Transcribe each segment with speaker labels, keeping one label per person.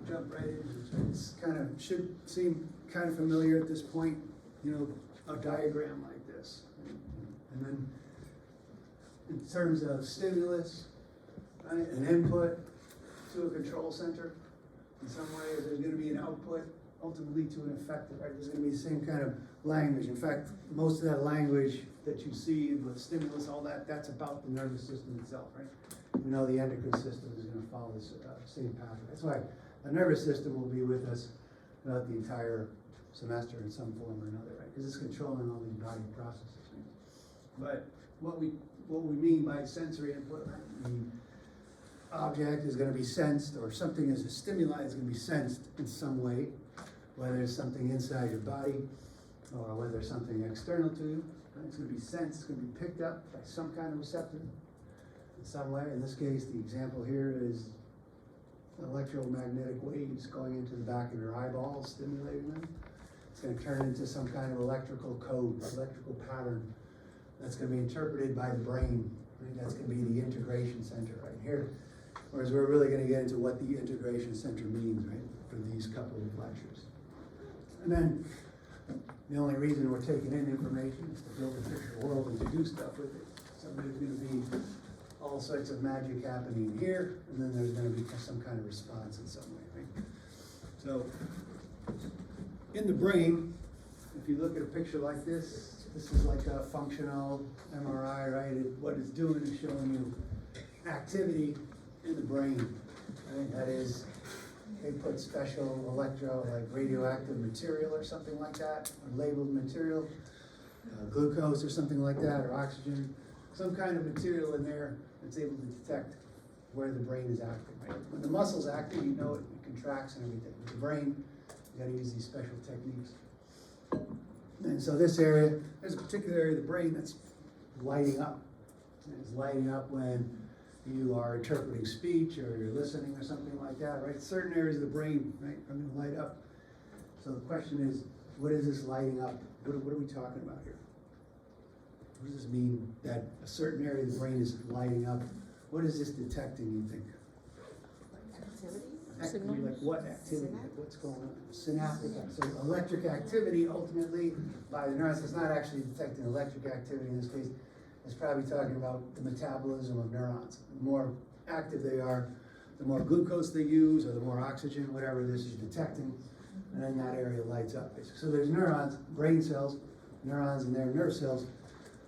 Speaker 1: jump right in. It's kind of, should seem kind of familiar at this point, you know, a diagram like this. And then in terms of stimulus, right, an input to a control center, in some way there's going to be an output ultimately to an effector, right? There's going to be the same kind of language. In fact, most of that language that you see with stimulus, all that, that's about the nervous system itself, right? You know, the endocrine system is going to follow this same pathway. That's why the nervous system will be with us throughout the entire semester in some form or another, right? Because it's controlling all these body processes. Right? But what we mean by sensory input, right? The object is going to be sensed, or something as a stimuli is going to be sensed in some way, whether it's something inside your body or whether it's something external to you. Right? It's going to be sensed, it's going to be picked up by some kind of receptor in some way. In this case, the example here is electromagnetic waves going into the back of your eyeballs, stimulating them. It's going to turn into some kind of electrical code, electrical pattern that's going to be interpreted by the brain. Right? That's going to be the integration center right here. Whereas we're really going to get into what the integration center means, right, for these couple of lectures. And then the only reason we're taking in information is to build a picture world and to do stuff with it. So there's going to be all sorts of magic happening here, and then there's going to be some kind of response in some way, right? So in the brain, if you look at a picture like this, this is like a functional MRI, right? What it's doing is showing you activity in the brain, right? That is, they put special like radioactive material or something like that, or labeled material, glucose or something like that, or oxygen, some kind of material in there that's able to detect where the brain is active, right? When the muscle's active, you know it contracts and everything. With the brain, you gotta use these special techniques. And so this area, there's a particular area of the brain that's lighting up. And it's lighting up when you are interpreting speech or you're listening or something like that, right? Certain areas of the brain, right, are going to light up. So the question is, what is this lighting up? What are we talking about here? What does this mean that a certain area of the brain is lighting up? What is this detecting, you think?
Speaker 2: Activity?
Speaker 1: Like what activity? Like what's going on? Synaptic. So electric activity, ultimately, by the neurons, it's not actually detecting electric activity in this case. It's probably talking about the metabolism of neurons. The more active they are, the more glucose they use, or the more oxygen, whatever this is detecting, and then that area lights up, basically. So there's neurons, brain cells, neurons, and their nerve cells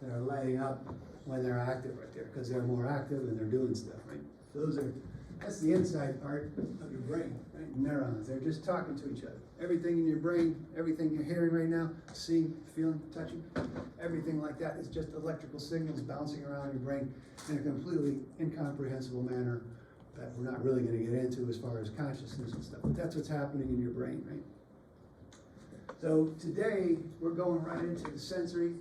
Speaker 1: that are lighting up when they're active right there, because they're more active and they're doing stuff, right? So that's the inside part of your brain, right? Neurons, they're just talking to each other. Everything in your brain, everything you're hearing right now, seeing, feeling, touching, everything like that is just electrical signals bouncing around your brain in a completely incomprehensible manner that we're not really going to get into as far as consciousness and stuff, but that's what's happening in your brain, right? So today, we're going right into the sensory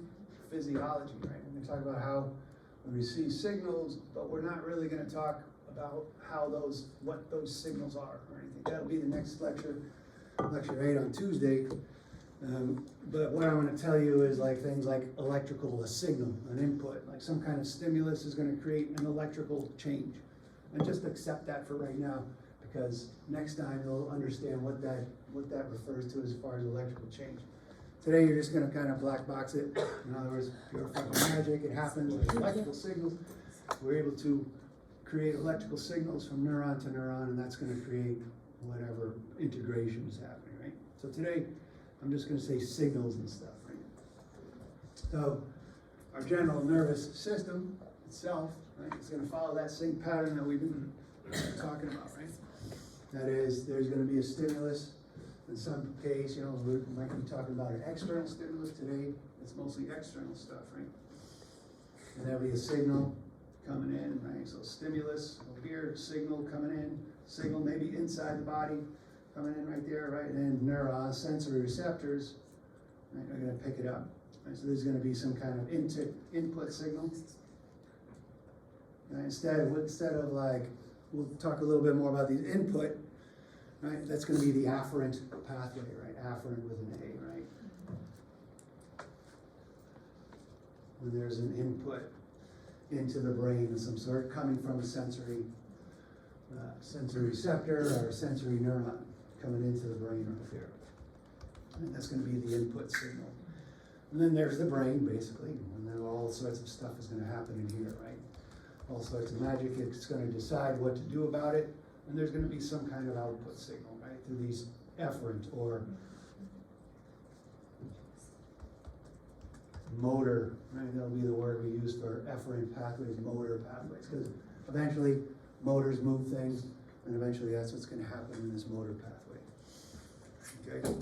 Speaker 1: physiology, right? We're going to talk about how we receive signals, but we're not really going to talk about what those signals are or anything. That'll be the next lecture, lecture 8 on Tuesday. But what I want to tell you is like things like a signal, an input, like some kind of stimulus is going to create an electrical change. And just accept that for right now, because next time you'll understand what that refers to as far as electrical change. Today you're just going to kind of black box it. In other words, pure fucking magic. It happens with electrical signals. We're able to create electrical signals from neuron to neuron, and that's going to create whatever integration is happening, right? So today, I'm just going to say signals and stuff, right? So our general nervous system itself, right, is going to follow that same pattern that we've been talking about, right? That is, there's going to be a stimulus. In some case, you know, we might be talking about an external stimulus today. It's mostly external stuff, right? And there'll be a signal coming in, right? So stimulus over here, signal coming in, signal maybe inside the body, coming in right there, right? And then neurons, sensory receptors, right, are going to pick it up. Right? So there's going to be some kind of input signal. Right? Instead of like, we'll talk a little bit more about these input, right? That's going to be the afferent pathway, right? Afferent with an A, right? When there's an input into the brain of some sort coming from a sensory sensory receptor or sensory neuron coming into the brain right there. And that's gonna be the input signal. And then there's the brain, basically, and then all sorts of stuff is gonna happen in here, right? All sorts of magic, it's gonna decide what to do about it, and there's gonna be some kind of output signal, right, through these efferent or motor, right, that'll be the word we use for efferent pathways, motor pathways, because eventually motors move things, and eventually that's what's gonna happen in this motor pathway. Okay?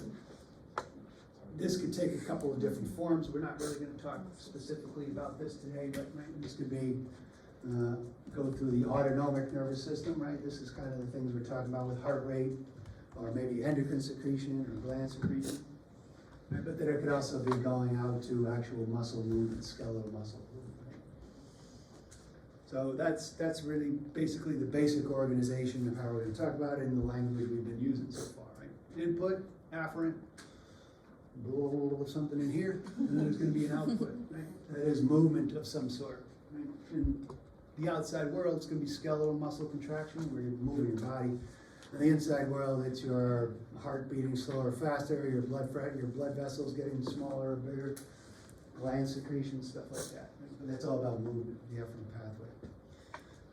Speaker 1: This could take a couple of different forms. We're not really gonna talk specifically about this today, but right, this could be, go through the autonomic nervous system, right? This is kind of the things we're talking about with heart rate, or maybe endocrine secretion or gland secretion. Right? But then it could also be going out to actual muscle movement, skeletal muscle movement. Right? So that's really basically the basic organization of how we're gonna talk about it in the language we've been using so far, right? Input, afferent, blah, something in here, and then there's gonna be an output, right? That is movement of some sort, right? In the outside world, it's gonna be skeletal muscle contraction, where you're moving your body. In the inside world, it's your heart beating slower or faster, your blood vessels getting smaller or bigger, gland secretion, stuff like that. But that's all about movement, the efferent pathway.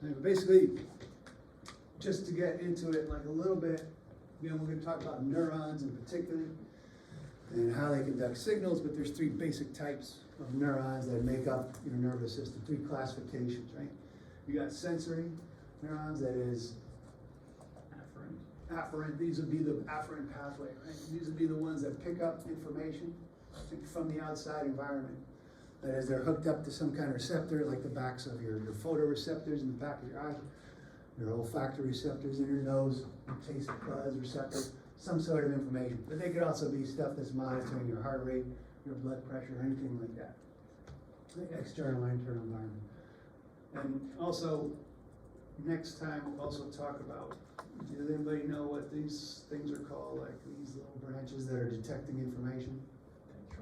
Speaker 1: And basically, just to get into it like a little bit, you know, we're gonna talk about neurons in particular, and how they conduct signals, but there's three basic types of neurons that make up your nervous system, three classifications, right? You got sensory neurons, that is afferent, these would be the afferent pathway, right? These would be the ones that pick up information from the outside environment. That is, they're hooked up to some kind of receptor, like the backs of your photoreceptors in the back of your eye, your olfactory receptors in your nose, your taste buds receptors, some sort of information. But they could also be stuff that's monitoring your heart rate, your blood pressure, anything like that. The external or internal environment. And also, next time we'll also talk about, does anybody know what these things are called, like these little branches that are detecting information?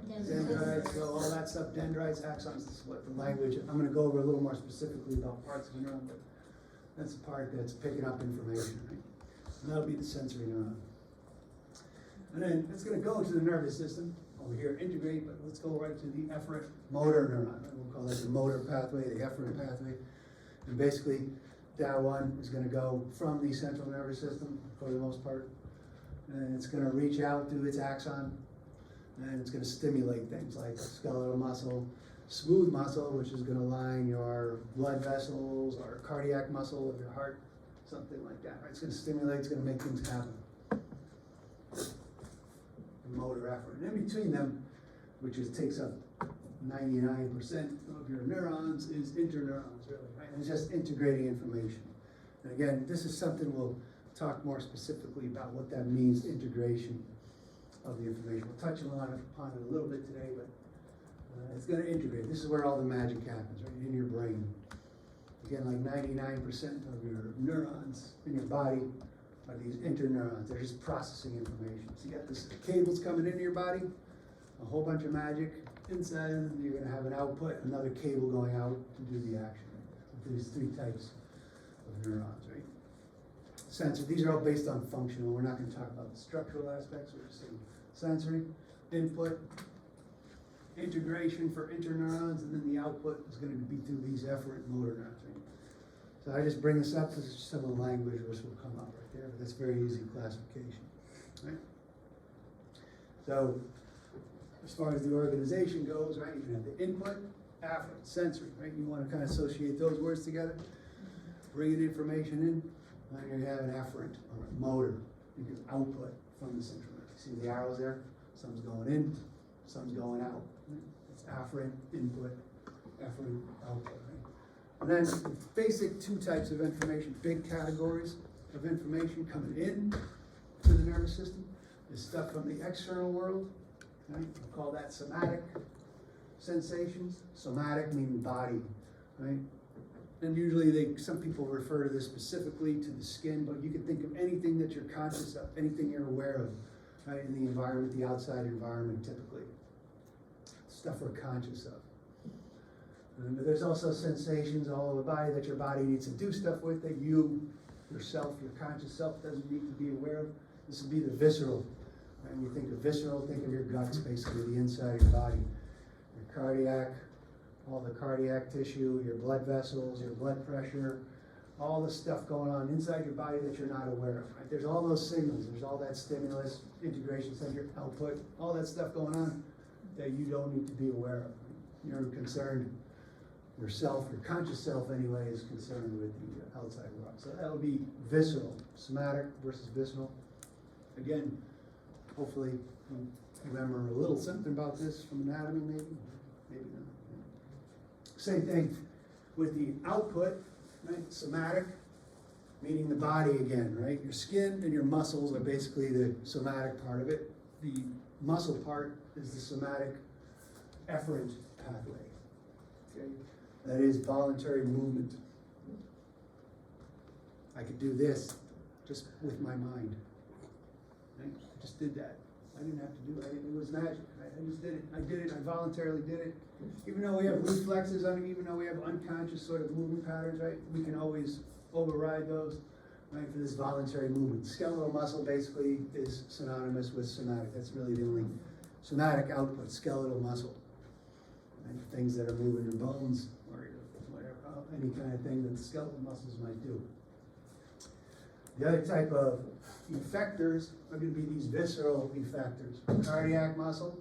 Speaker 1: Dendrites, so all that stuff, dendrites, axons, this is what the language, I'm gonna go over a little more specifically about parts of a neuron, but that's the part that's picking up information, right? And that'll be the sensory neuron. And then it's gonna go to the nervous system, over here, integrate, but let's go right to the efferent motor neuron. We'll call that the motor pathway, the efferent pathway. And basically, that one is gonna go from the central nervous system, for the most part, and it's gonna reach out through its axon, and it's gonna stimulate things like skeletal muscle, smooth muscle, which is gonna line your blood vessels, or cardiac muscle of your heart, something like that, right? It's gonna stimulate, it's gonna make things happen. Motor efferent. And in between them, which takes up 99% of your neurons, is interneurons, really, right? And it's just integrating information. And again, this is something we'll talk more specifically about what that means, integration of the information. We'll touch upon it a little bit today, but it's going to integrate. This is where all the magic happens, right, in your brain. Again, like 99% of your neurons in your body are these interneurons. They're just processing information. So you got this cables coming into your body, a whole bunch of magic inside, and you're gonna have an output, another cable going out to do the action. So these three types of neurons, right? Sensory, these are all based on functional. We're not gonna talk about the structural aspects, we're just saying sensory, input, integration for interneurons, and then the output is gonna be through these efferent motor neurons, right? So I just bring this up because some of the language which will come up right there, but that's very easy classification, right? So, as far as the organization goes, right, you can have the input, afferent, sensory, right? You want to kind of associate those words together, bringing information in, and you have an afferent or motor, you can output from the central nervous. See the arrows there? Some's going in, some's going out. Right? It's afferent, input, efferent, output, right? And then basic two types of information, big categories of information coming in to the nervous system is stuff from the external world, right? We'll call that somatic sensations. Somatic meaning body, right? And usually some people refer to this specifically to the skin, but you can think of anything that you're conscious of, anything you're aware of, right? In the environment, the outside environment typically. Stuff we're conscious of. But there's also sensations all over the body that your body needs to do stuff with that you yourself, your conscious self doesn't need to be aware of. This would be the visceral. When you think of visceral, think of your guts, basically the inside of your body. Your cardiac, all the cardiac tissue, your blood vessels, your blood pressure, all the stuff going on inside your body that you're not aware of, right? There's all those signals, there's all that stimulus, integration center, output, all that stuff going on that you don't need to be aware of. You're concerned, yourself, your conscious self anyway, is concerned with the outside world. So that'll be visceral, somatic versus visceral. Again, hopefully you remember a little something about this from anatomy, maybe not. Same thing with the output, right? Somatic, meaning the body again, right? Your skin and your muscles are basically the somatic part of it. The muscle part is the somatic efferent pathway. Okay? That is voluntary movement. I could do this just with my mind. Right? I just did that. I didn't have to do it. It was magic. I just did it. I did it. I voluntarily did it. Even though we have reflexes, even though we have unconscious sort of movement patterns, right? We can always override those, right? For this voluntary movement. Skeletal muscle basically is synonymous with somatic. That's really the only somatic output, skeletal muscle. Right? Things that are moving your bones or your whatever, any kind of thing that the skeletal muscles might do. The other type of effectors are going to be these visceral effectors. Cardiac muscle,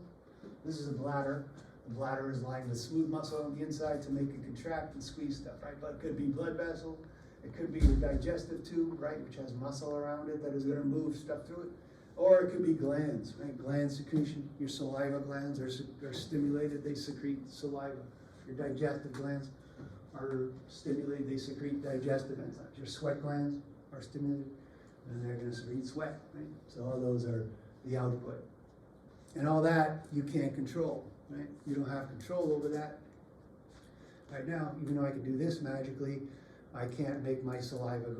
Speaker 1: this is a bladder. The bladder is lined with smooth muscle on the inside to make it contract and squeeze stuff, right? But it could be blood vessel, it could be your digestive tube, right, which has muscle around it that is going to move stuff through it. Or it could be glands, right? Gland secretion. Your saliva glands are stimulated, they secrete saliva. Your digestive glands are stimulated, they secrete digestive enzymes. Your sweat glands are stimulated, and they're going to secrete sweat, right? So all those are the output. And all that you can't control, right? You don't have control over that. Right now, even though I can do this magically, I can't make my saliva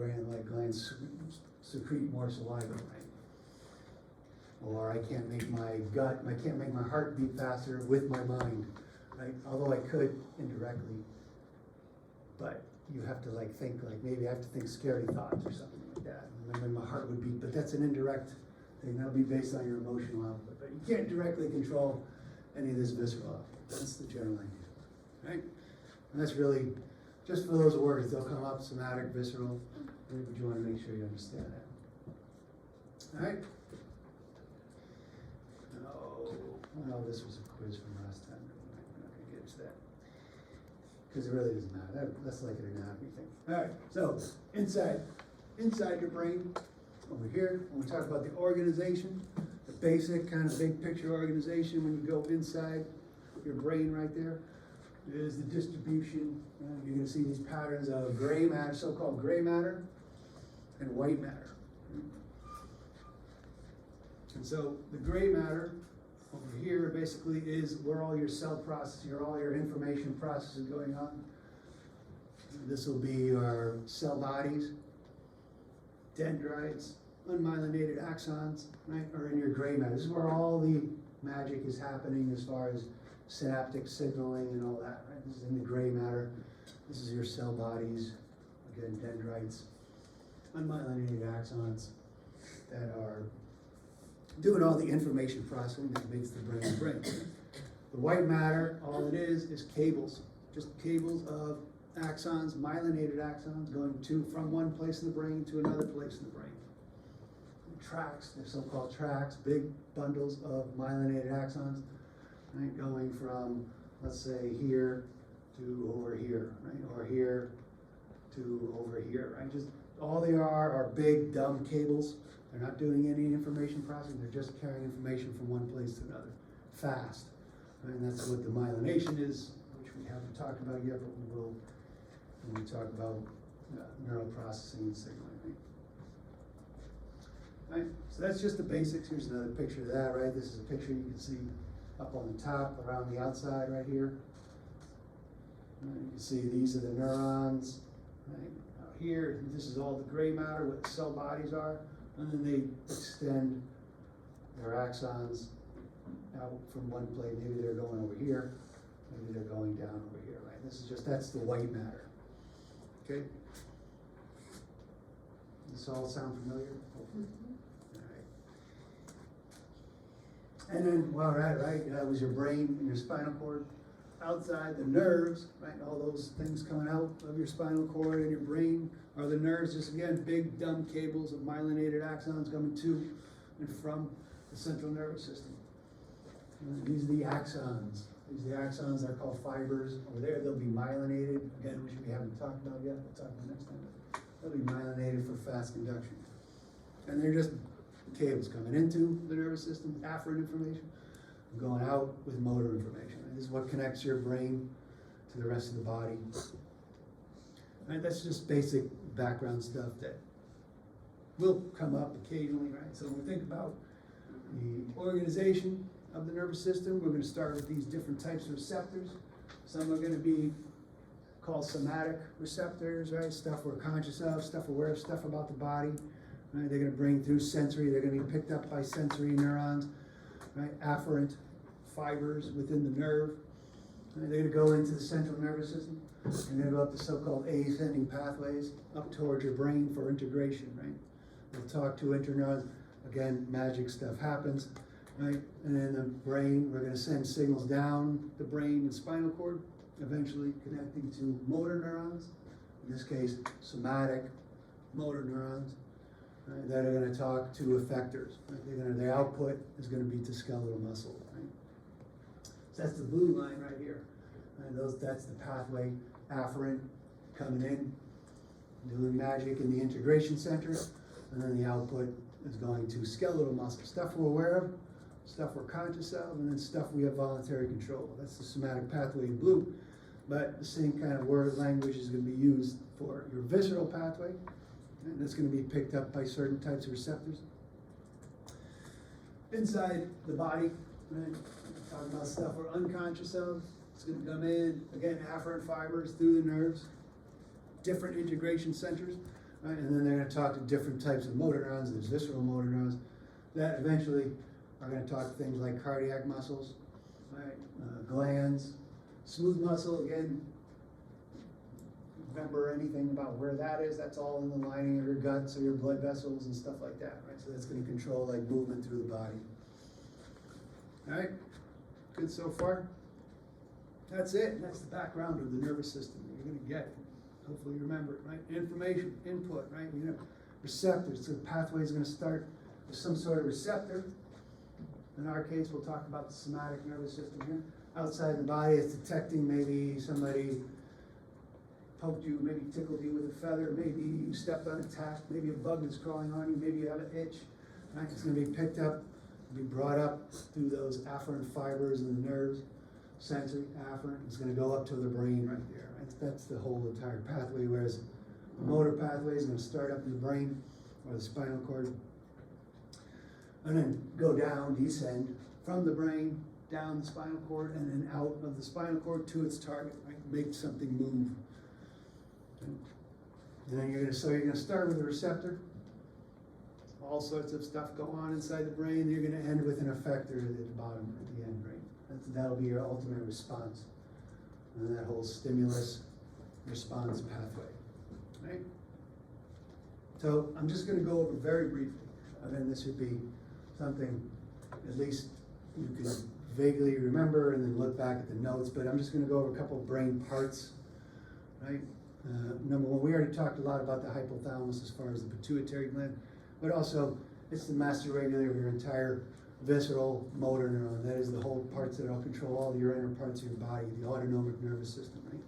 Speaker 1: glands secrete more saliva, right? Or I can't make my gut, I can't make my heart beat faster with my mind, right? Although I could indirectly, but you have to think, maybe I have to think scary thoughts or something like that, and then my heart would beat, but that's an indirect thing. That'll be based on your emotional output, but you can't directly control any of this visceral output. That's the general idea, right? And that's really, just for those words, they'll come up, somatic, visceral, but you want to make sure you understand that. All right? Oh, this was a quiz from last time. We're not going to get into that. Because it really doesn't matter. That's like an anatomy thing. All right, so inside your brain, over here, when we talk about the organization, the basic kind of big picture organization, when you go inside your brain right there, is the distribution. You're going to see these patterns of gray matter, so-called gray matter, and white matter. And so the gray matter over here basically is where all your cell processing, all your information processing going on. This will be your cell bodies, dendrites, unmyelinated axons, right, are in your gray matter. This is where all the magic is happening as far as synaptic signaling and all that, right? This is in the gray matter. This is your cell bodies, again, dendrites, unmyelinated axons that are doing all the information processing that makes the brain a brain. The white matter, all it is cables, just cables of axons, myelinated axons, going from one place in the brain to another place in the brain. Tracks, they're so-called tracks, big bundles of myelinated axons, right, going from, let's say, here to over here, right, or here to over here, right? Just all they are big, dumb cables. They're not doing any information processing, they're just carrying information from one place to another, fast. And that's what the myelination is, which we haven't talked about yet, but we will when we talk about neural processing and signaling. Right? So that's just the basics. Here's another picture of that, right? This is a picture you can see up on the top, around the outside right here. Right? You can see these are the neurons, right? Out here, this is all the gray matter, what the cell bodies are. And then they extend their axons out from one place. Maybe they're going over here, maybe they're going down over here, right? This is just, that's the white matter, okay? Does this all sound familiar? All right. And then while we're at it, right, that was your brain and your spinal cord. Outside, the nerves, right, all those things coming out of your spinal cord and your brain are the nerves. Just again, big dumb cables of myelinated axons coming to and from the central nervous system. And these are the axons. These are the axons that are called fibers. Over there, they'll be myelinated. Again, which we haven't talked about yet. We'll talk about next time. They'll be myelinated for fast conduction. And they're just cables coming into the nervous system, afferent information, going out with motor information. And this is what connects your brain to the rest of the body. Right, that's just basic background stuff that will come up occasionally, right? So when we think about the organization of the nervous system, we're going to start with these different types of receptors. Some are going to be called somatic receptors, right? Stuff we're conscious of, stuff aware of, stuff about the body. Right? They're going to bring through sensory. They're going to be picked up by sensory neurons, right? Afferent fibers within the nerve. Right? They're going to go into the central nervous system. And then go up the so-called ascending pathways up towards your brain for integration, right? We'll talk to interneurons. Again, magic stuff happens, right? And in the brain, we're going to send signals down the brain and spinal cord, eventually connecting to motor neurons. In this case, somatic motor neurons, right? That are going to talk to effectors. Right? Their output is going to be to skeletal muscle, right? So that's the blue line right here. Right? That's the pathway afferent coming in, doing magic in the integration center, and then the output is going to skeletal muscle. Stuff we're aware of, stuff we're conscious of, and then stuff we have voluntary control. That's the somatic pathway in blue. But the same kind of word language is going to be used for your visceral pathway, and it's going to be picked up by certain types of receptors. Inside the body, right? Talking about stuff we're unconscious of. It's going to come in, again, afferent fibers through the nerves, different integration centers, right? And then they're going to talk to different types of motor neurons. There's visceral motor neurons that eventually are going to talk to things like cardiac muscles, right? Glands, smooth muscle, again, remember anything about where that is, that's all in the lining of your guts or your blood vessels and stuff like that, right? So that's going to control like movement through the body. All right, good so far? That's it. That's the background of the nervous system that you're going to get. Hopefully you remember it, right? Information, input, right? You know, receptors. So the pathway is going to start with some sort of receptor. In our case, we'll talk about the somatic nervous system here. Outside the body, it's detecting maybe somebody poked you, maybe tickled you with a feather, maybe you stepped on a tack, maybe a bug is crawling on you, maybe you have an itch. Right? It's going to be picked up, be brought up through those afferent fibers in the nerves. Sensory, afferent, it's going to go up to the brain right there. Right? That's the whole entire pathway, whereas the motor pathway is going to start up in the brain or the spinal cord, and then go down, descend from the brain, down the spinal cord, and then out of the spinal cord to its target, right? Make something move. Okay? And then you're going to start with a receptor. All sorts of stuff go on inside the brain. You're going to end with an effector at the bottom, at the end, right? That'll be your ultimate response. And that whole stimulus response pathway, right? So I'm just going to go over very briefly, and then this would be something at least you can vaguely remember and then look back at the notes, but I'm just going to go over a couple of brain parts, right? Number one, we already talked a lot about the hypothalamus as far as the pituitary gland, but also it's the master regulator of your entire visceral motor neuron. That is the whole parts that all control all your inner parts of your body, the autonomic nervous system, right?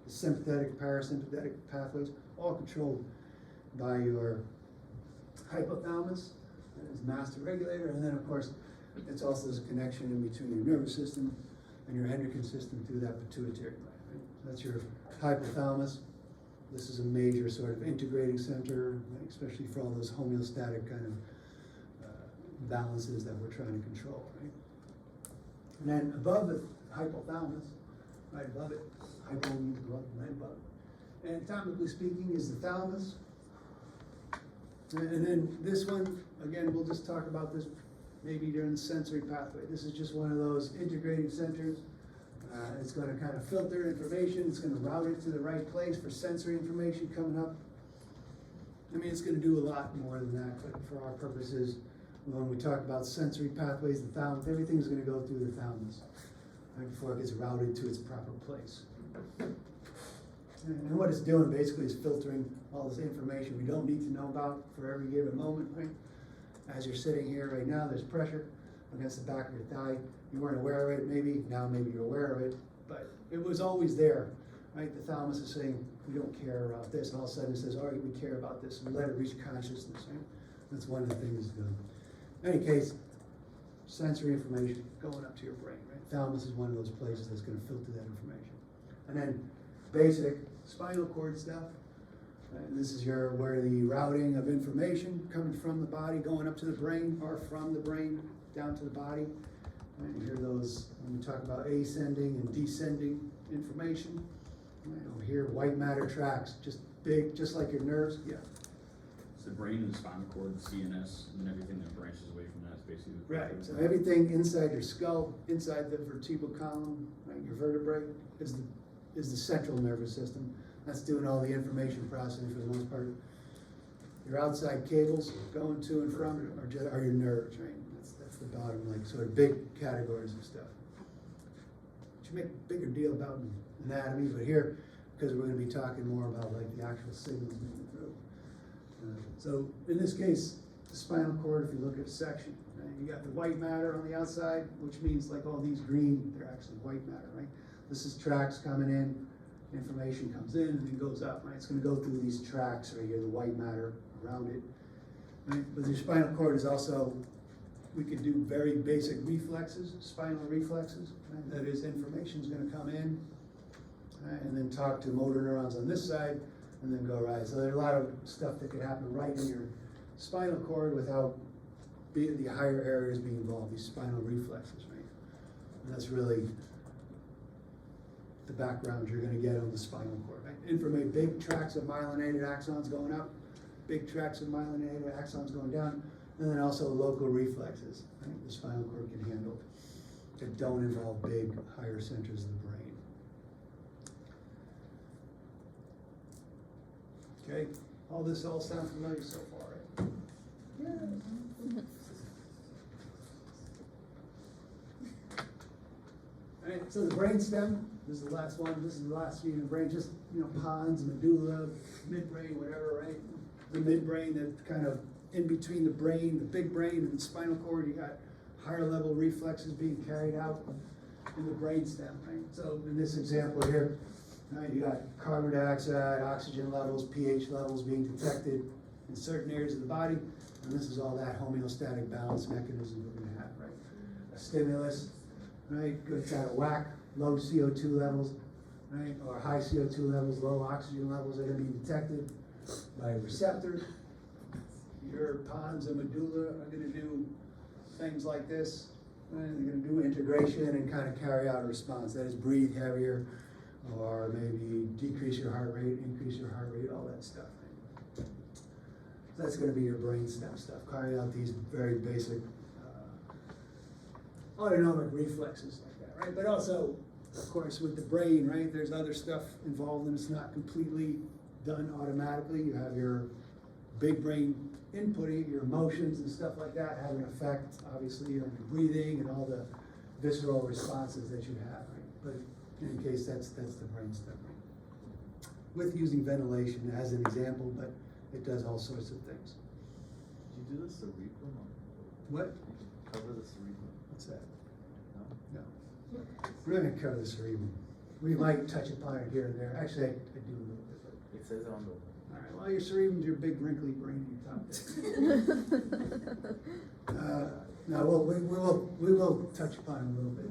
Speaker 1: The sympathetic, parasympathetic pathways, all controlled by your hypothalamus, that is master regulator, and then of course, it's also this connection in between your nervous system and your endocrine system through that pituitary gland, right? So that's your hypothalamus. This is a major sort of integrating center, right? Especially for all those homeostatic kind of balances that we're trying to control, right? And then above the hypothalamus, right above it, hypo means above, right above. Anatomically speaking is the thalamus. And then this one, again, we'll just talk about this maybe during the sensory pathway. This is just one of those integrating centers. It's going to kind of filter information. It's going to route it to the right place for sensory information coming up. I mean, it's gonna do a lot more than that, but for our purposes, when we talk about sensory pathways, the thalamus, everything's gonna go through the thalamus, right, before it gets routed to its proper place. And what it's doing basically is filtering all this information we don't need to know about for every given moment, right? As you're sitting here right now, there's pressure against the back of your thigh. You weren't aware of it, maybe, now maybe you're aware of it, but it was always there, right? The thalamus is saying, we don't care about this, and all of a sudden it says, all right, we care about this, and let it reach consciousness, right? That's one of the things it's doing. In any case, sensory information going up to your brain, right? Thalamus is one of those places that's gonna filter that information. And then basic spinal cord stuff. And this is where the routing of information coming from the body, going up to the brain, or from the brain down to the body. And you hear those when we talk about ascending and descending information. Right, over here, white matter tracks, just big, just like your nerves. Yeah.
Speaker 2: It's the brain and the spinal cord, the CNS, and everything that branches away from that is basically.
Speaker 1: Right. So everything inside your skull, inside the vertebral column, right, your vertebrae, is the central nervous system. That's doing all the information processing for the most part. Your outside cables going to and from are your nerves, right? That's the bottom, like, sort of big categories of stuff. Which you make a bigger deal about anatomy, but here, because we're going to be talking more about like the actual signals moving through. So in this case, the spinal cord, if you look at a section, right, you got the white matter on the outside, which means like all these green, they're actually white matter, right? This is tracks coming in. Information comes in and then goes up, right? It's going to go through these tracks right here, the white matter around it, right? But your spinal cord is also, we can do very basic reflexes, spinal reflexes, right? That is, information's going to come in, right? And then talk to motor neurons on this side, and then go right. So there's a lot of stuff that could happen right in your spinal cord without the higher areas being involved, these spinal reflexes, right? And that's really the background you're going to get on the spinal cord. Right? Big tracts of myelinated axons going up, big tracts of myelinated axons going down, and then also local reflexes, right? The spinal cord can handle that don't involve big, higher centers of the brain. Okay, all this all sound familiar so far, right? Yeah. All right, so the brainstem. This is the last one. This is the last region of the brain. Just, pons, medulla, midbrain, whatever, right? The midbrain, that kind of in between the brain, the big brain, and the spinal cord. You got higher level reflexes being carried out in the brainstem, right? So in this example here, right, you got carbon dioxide, oxygen levels, pH levels being detected in certain areas of the body, and this is all that homeostatic balance mechanism we're going to have, right? A stimulus, right? It's out of whack. Low CO2 levels, right, or high CO2 levels, low oxygen levels are going to be detected by a receptor. Your pons and medulla are going to do things like this. Right? They're going to do integration and kind of carry out a response. That is, breathe heavier, or maybe decrease your heart rate, increase your heart rate, all that stuff. Right? So that's going to be your brainstem stuff, carrying out these very basic autonomic reflexes like that, right? But also, of course, with the brain, right, there's other stuff involved, and it's not completely done automatically. You have your big brain inputting, your emotions and stuff like that have an effect, obviously, on your breathing and all the visceral responses that you have, right? But in any case, that's the brainstem, right? With using ventilation as an example, but it does all sorts of things.
Speaker 3: Did you do the cerebrum?
Speaker 1: What?
Speaker 3: Did you cover the cerebrum?
Speaker 1: What's that?
Speaker 3: No?
Speaker 1: No. We're going to cover the cerebrum. We might touch upon it here and there. Actually, I do a little bit. But...
Speaker 3: It says it on the...
Speaker 1: All right, well, your cerebrum's your big wrinkly brain in your top there. No, we will touch upon it a little bit.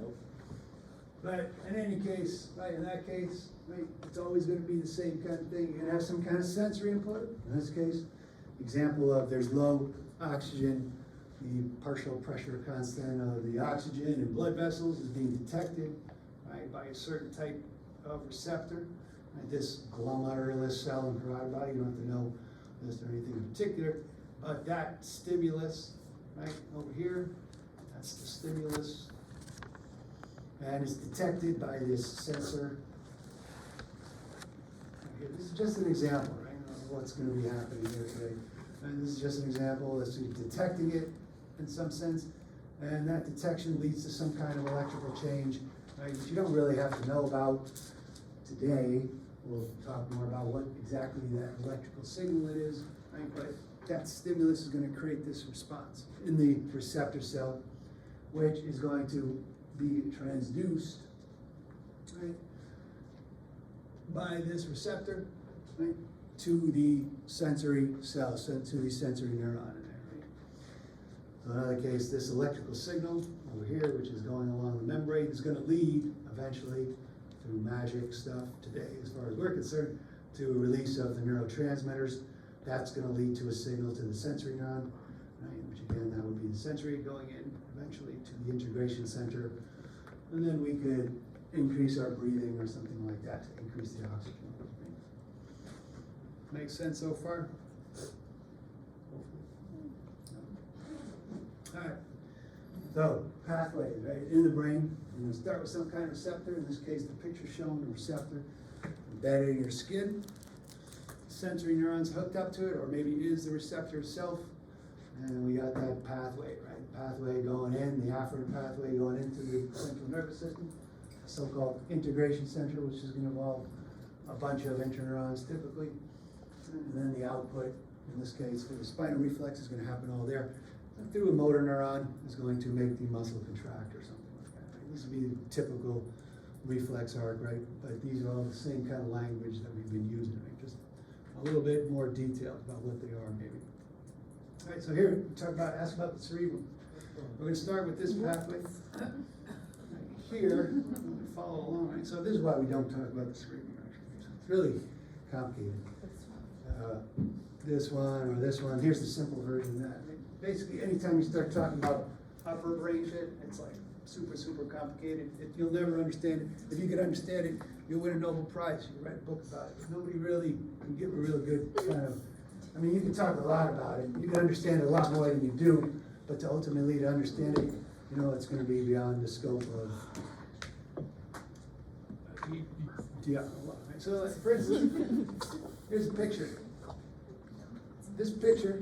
Speaker 1: But in any case, right, in that case, right, it's always going to be the same kind of thing. You're going to have some kind of sensory input. In this case, example of there's low oxygen, the partial pressure constant of the oxygen in blood vessels is being detected, right, by a certain type of receptor. Right, this glomerulus cell in carotid body, you don't have to know this or anything in particular, but that stimulus, right, over here, that's the stimulus, and it's detected by this sensor. Right here. This is just an example, right? what's gonna be happening here today. And this is just an example, that's detecting it in some sense, and that detection leads to some kind of electrical change, right, which you don't really have to know about today. We'll talk more about what exactly that electrical signal it is, right, but that stimulus is gonna create this response in the receptor cell, which is going to be transduced, right, by this receptor, right, to the sensory cell, to the sensory neuron in there, right? So in other case, this electrical signal over here, which is going along the membrane, is gonna lead eventually through magic stuff today, as far as we're concerned, to a release of the neurotransmitters. That's gonna lead to a signal to the sensory neuron, right, which again, that would be the sensory going in eventually to the integration center. And then we could increase our breathing or something like that to increase the oxygen. Makes sense so far? Alright, so pathways, right, in the brain, you're gonna start with some kind of receptor, in this case the picture showing a receptor embedded in your skin, sensory neurons hooked up to it, or maybe it is the receptor itself, and we got that pathway, right, pathway going in, the afferent pathway going into the central nervous system, so-called integration center, which is gonna involve a bunch of interneurons typically, and then the output, in this case for the spinal reflex, is gonna happen all there. And through a motor neuron is going to make the muscle contract or something like that. Right? This would be the typical reflex arc, right? But these are all the same kind of language that we've been using, right? Just a little bit more detailed about what they are, maybe. All right, so here we ask about the cerebrum. We're gonna start with this pathway. Right here, follow along, right? So this is why we don't talk about the cerebrum, actually. It's really complicated. This one or this one, here's the simple version of that. Basically, anytime you start talking about upper brain shit, it's like super, super complicated. You'll never understand it. If you could understand it, you'll win a Nobel Prize. You write a book about it. Nobody really can give a real good kind of, I mean, you can talk a lot about it. You can understand it a lot more than you do, but to ultimately to understand it, you know, it's gonna be beyond the scope of, yeah, right? So for instance, here's a picture. This picture,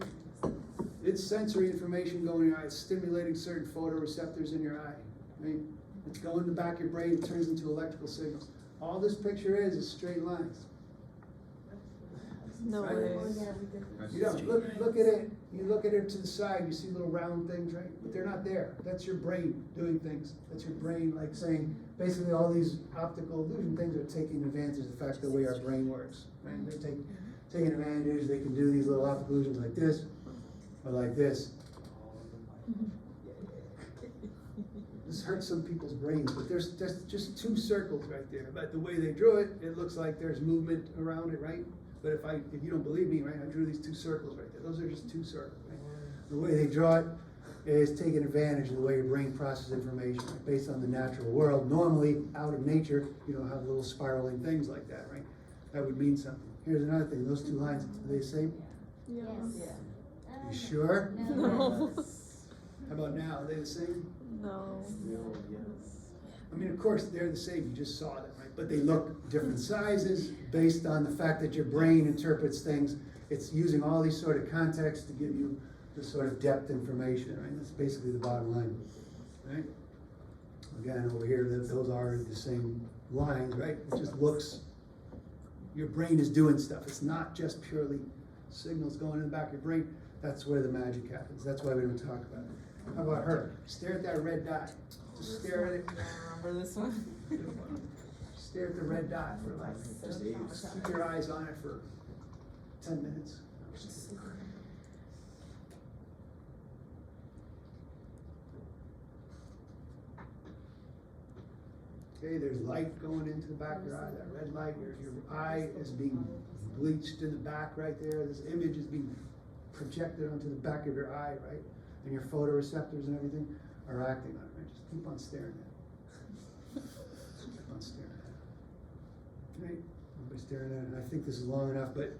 Speaker 1: it's sensory information going in your eye. It's stimulating certain photoreceptors in your eye. Right? It's going in the back of your brain. It turns into electrical signals. All this picture is straight lines.
Speaker 4: No
Speaker 1: Right?
Speaker 4: way.
Speaker 1: You don't look at it. You look at it to the side. You see little round things, right? But they're not there. That's your brain doing things. That's your brain, like saying basically all these optical illusion things are taking advantage of the fact the way our brain works. Right? They're taking advantage. They can do these little optical illusions like this. Or like this. This hurts some people's brains, but there's just two circles right there. But the way they drew it, it looks like there's movement around it, right? But if you don't believe me, right, I drew these two circles right there. Those are just two circles, right? The way they draw it is taking advantage of the way your brain processes information, right, based on the natural world. Normally, out in nature, you don't have little spiraling things like that, right? That would mean something. Here's another thing. Those two lines, are they the same?
Speaker 4: Yes.
Speaker 1: You sure?
Speaker 4: No.
Speaker 1: How about now? Are they the same?
Speaker 4: No.
Speaker 1: I mean, of course, they're the same. You just saw them, right? But they look different sizes based on the fact that your brain interprets things. It's using all these sort of contexts to give you the sort of depth information, right? That's basically the bottom line, right? Again, over here, those are the same lines, right? It just looks, your brain is doing stuff. It's not just purely signals going in the back of your brain. That's where the magic happens. That's why we don't talk about it. How about her? Stare at that red dot. Just stare at it.
Speaker 4: Remember this one?
Speaker 1: Stare at the red dot for like, just keep your eyes on it for 10 minutes. Okay, there's light going into the back of your eye, that red light. Your eye is being bleached in the back right there. This image is being projected onto the back of your eye, right? And your photoreceptors and everything are acting on it, right? Just keep on staring at it. Keep on staring at it. Right? Everybody staring at it. I think this is long enough, but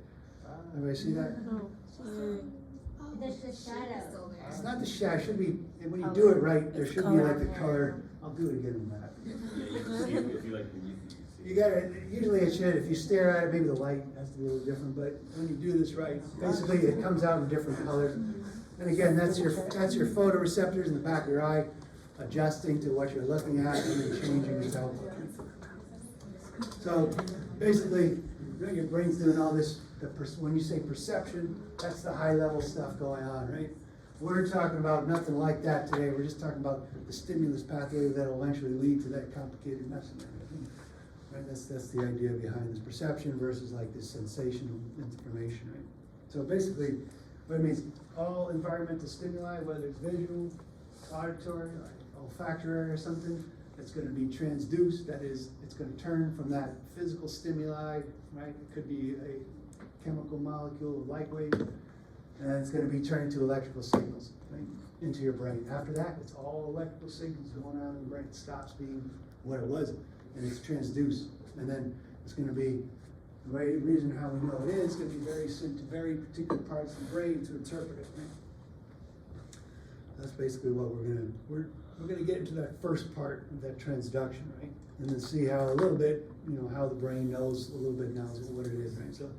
Speaker 1: everybody see that?
Speaker 4: No.
Speaker 5: There's the shadow.
Speaker 1: It's not the shadow. It should be, when you do it right, there
Speaker 4: It's
Speaker 1: should be like
Speaker 4: color.
Speaker 1: the color. I'll do it again in that.
Speaker 2: Yeah, you can see it if you like, you can see
Speaker 1: you gotta, usually it should, if you stare at it, maybe the light has to be a little different, but when you do this right, basically it comes out in different colors. And again, that's your photoreceptors in the back of your eye adjusting to what you're looking at and then changing its output. So basically, your brain's doing all this, when you say perception, that's the high level stuff going on, right? We're talking about nothing like that today. We're just talking about the stimulus pathway that'll eventually lead to that complicated messaging. Right? That's the idea behind this perception versus like this sensational information, right? So basically, what it means, all environmental stimuli, whether it's visual, auditory, or olfactory or something, it's gonna be transduced, that is, it's gonna turn from that physical stimuli, right? It could be a chemical molecule, a light wave, and it's gonna be turned into electrical signals, right, into your brain. After that, it's all electrical signals going on in the brain. It stops being what it was, and it's transduced. And then it's gonna be, the reason how we know it is gonna be very sent to very particular parts of the brain to interpret it, right? That's basically what we're gonna get into that first part of that transduction, right? And then see how a little bit, how the brain knows a little bit now what it is, right? So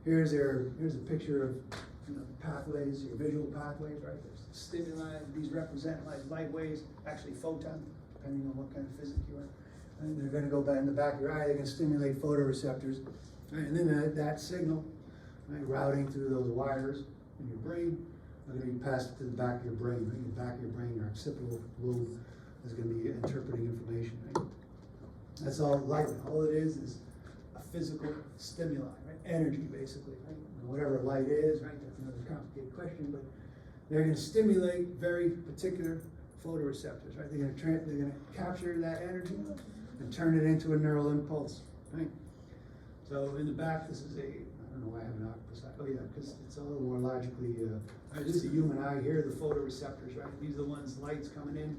Speaker 1: here's a picture of the pathways, your visual pathways, right? There's stimuli, these represent like light waves, actually photons, depending on what kind of physics you are. And they're gonna go back in the back of your eye, they're gonna stimulate photoreceptors, right? And then that signal, right, routing through those wires in your brain, are gonna be passed to the back of your brain, right? The back of your brain, your occipital lobe is gonna be interpreting information, right? That's all light. All it is a physical stimuli, right? Energy, basically, right? Whatever light is, right? That's another complicated question, but they're gonna stimulate very particular photoreceptors, right? They're gonna capture that energy and turn it into a neural impulse, right? So in the back, this is I don't know why I have an octopus eye. Oh yeah, because it's a little more logically, this is a human eye here, the photoreceptors, right? These are the ones, light's coming in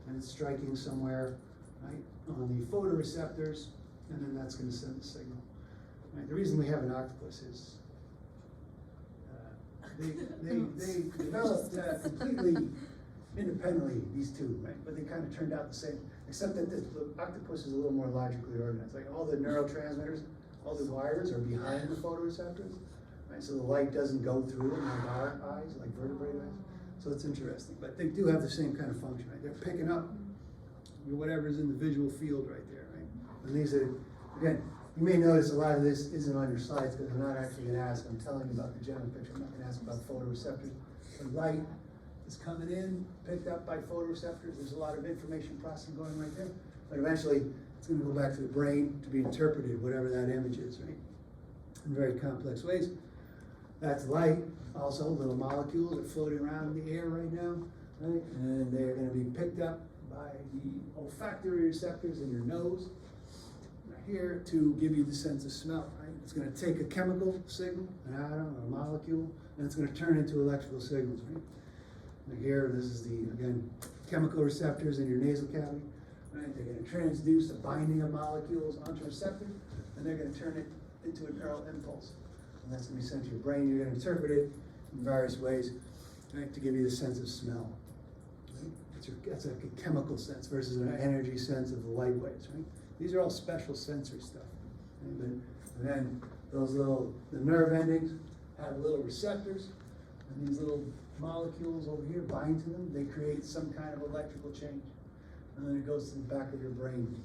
Speaker 1: and it's striking somewhere, right, on the photoreceptors, and then that's gonna send the signal. Right? The reason we have an octopus is they developed completely independently, these two, right? But they kind of turned out the same, except that the octopus is a little more logically organized. Like all the neurotransmitters, all the wires are behind the photoreceptors, right? So the light doesn't go through them like our eyes, like vertebrate eyes. So it's interesting, but they do have the same kind of function, right? They're picking up whatever's in the visual field right there, right? And these are, again, you may notice a lot of this isn't on your slides because I'm not actually gonna ask, I'm telling you about the general picture, I'm not gonna ask about photoreceptors. The light is coming in, picked up by photoreceptors, there's a lot of information processing going right there, but eventually it's gonna go back to the brain to be interpreted, whatever that image is, right? In very complex ways. That's light, also little molecules are floating around in the air right now, right? And they're gonna be picked up by the olfactory receptors in your nose, right here, to give you the sense of smell, right? It's gonna take a chemical signal, an atom, or a molecule, and it's gonna turn into electrical signals, right? Like here, this is the, again, chemical receptors in your nasal cavity, right? They're gonna transduce the binding of molecules onto receptors, and they're gonna turn it into a neural impulse. And that's gonna be sent to your brain. You're gonna interpret it in various ways, right, to give you the sense of smell. Right? That's like a chemical sense versus an energy sense of the light waves, right? These are all special sensory stuff. Right? And then the nerve endings have little receptors, and these little molecules over here bind to them. They create some kind of electrical change. And then it goes to the back of your brain.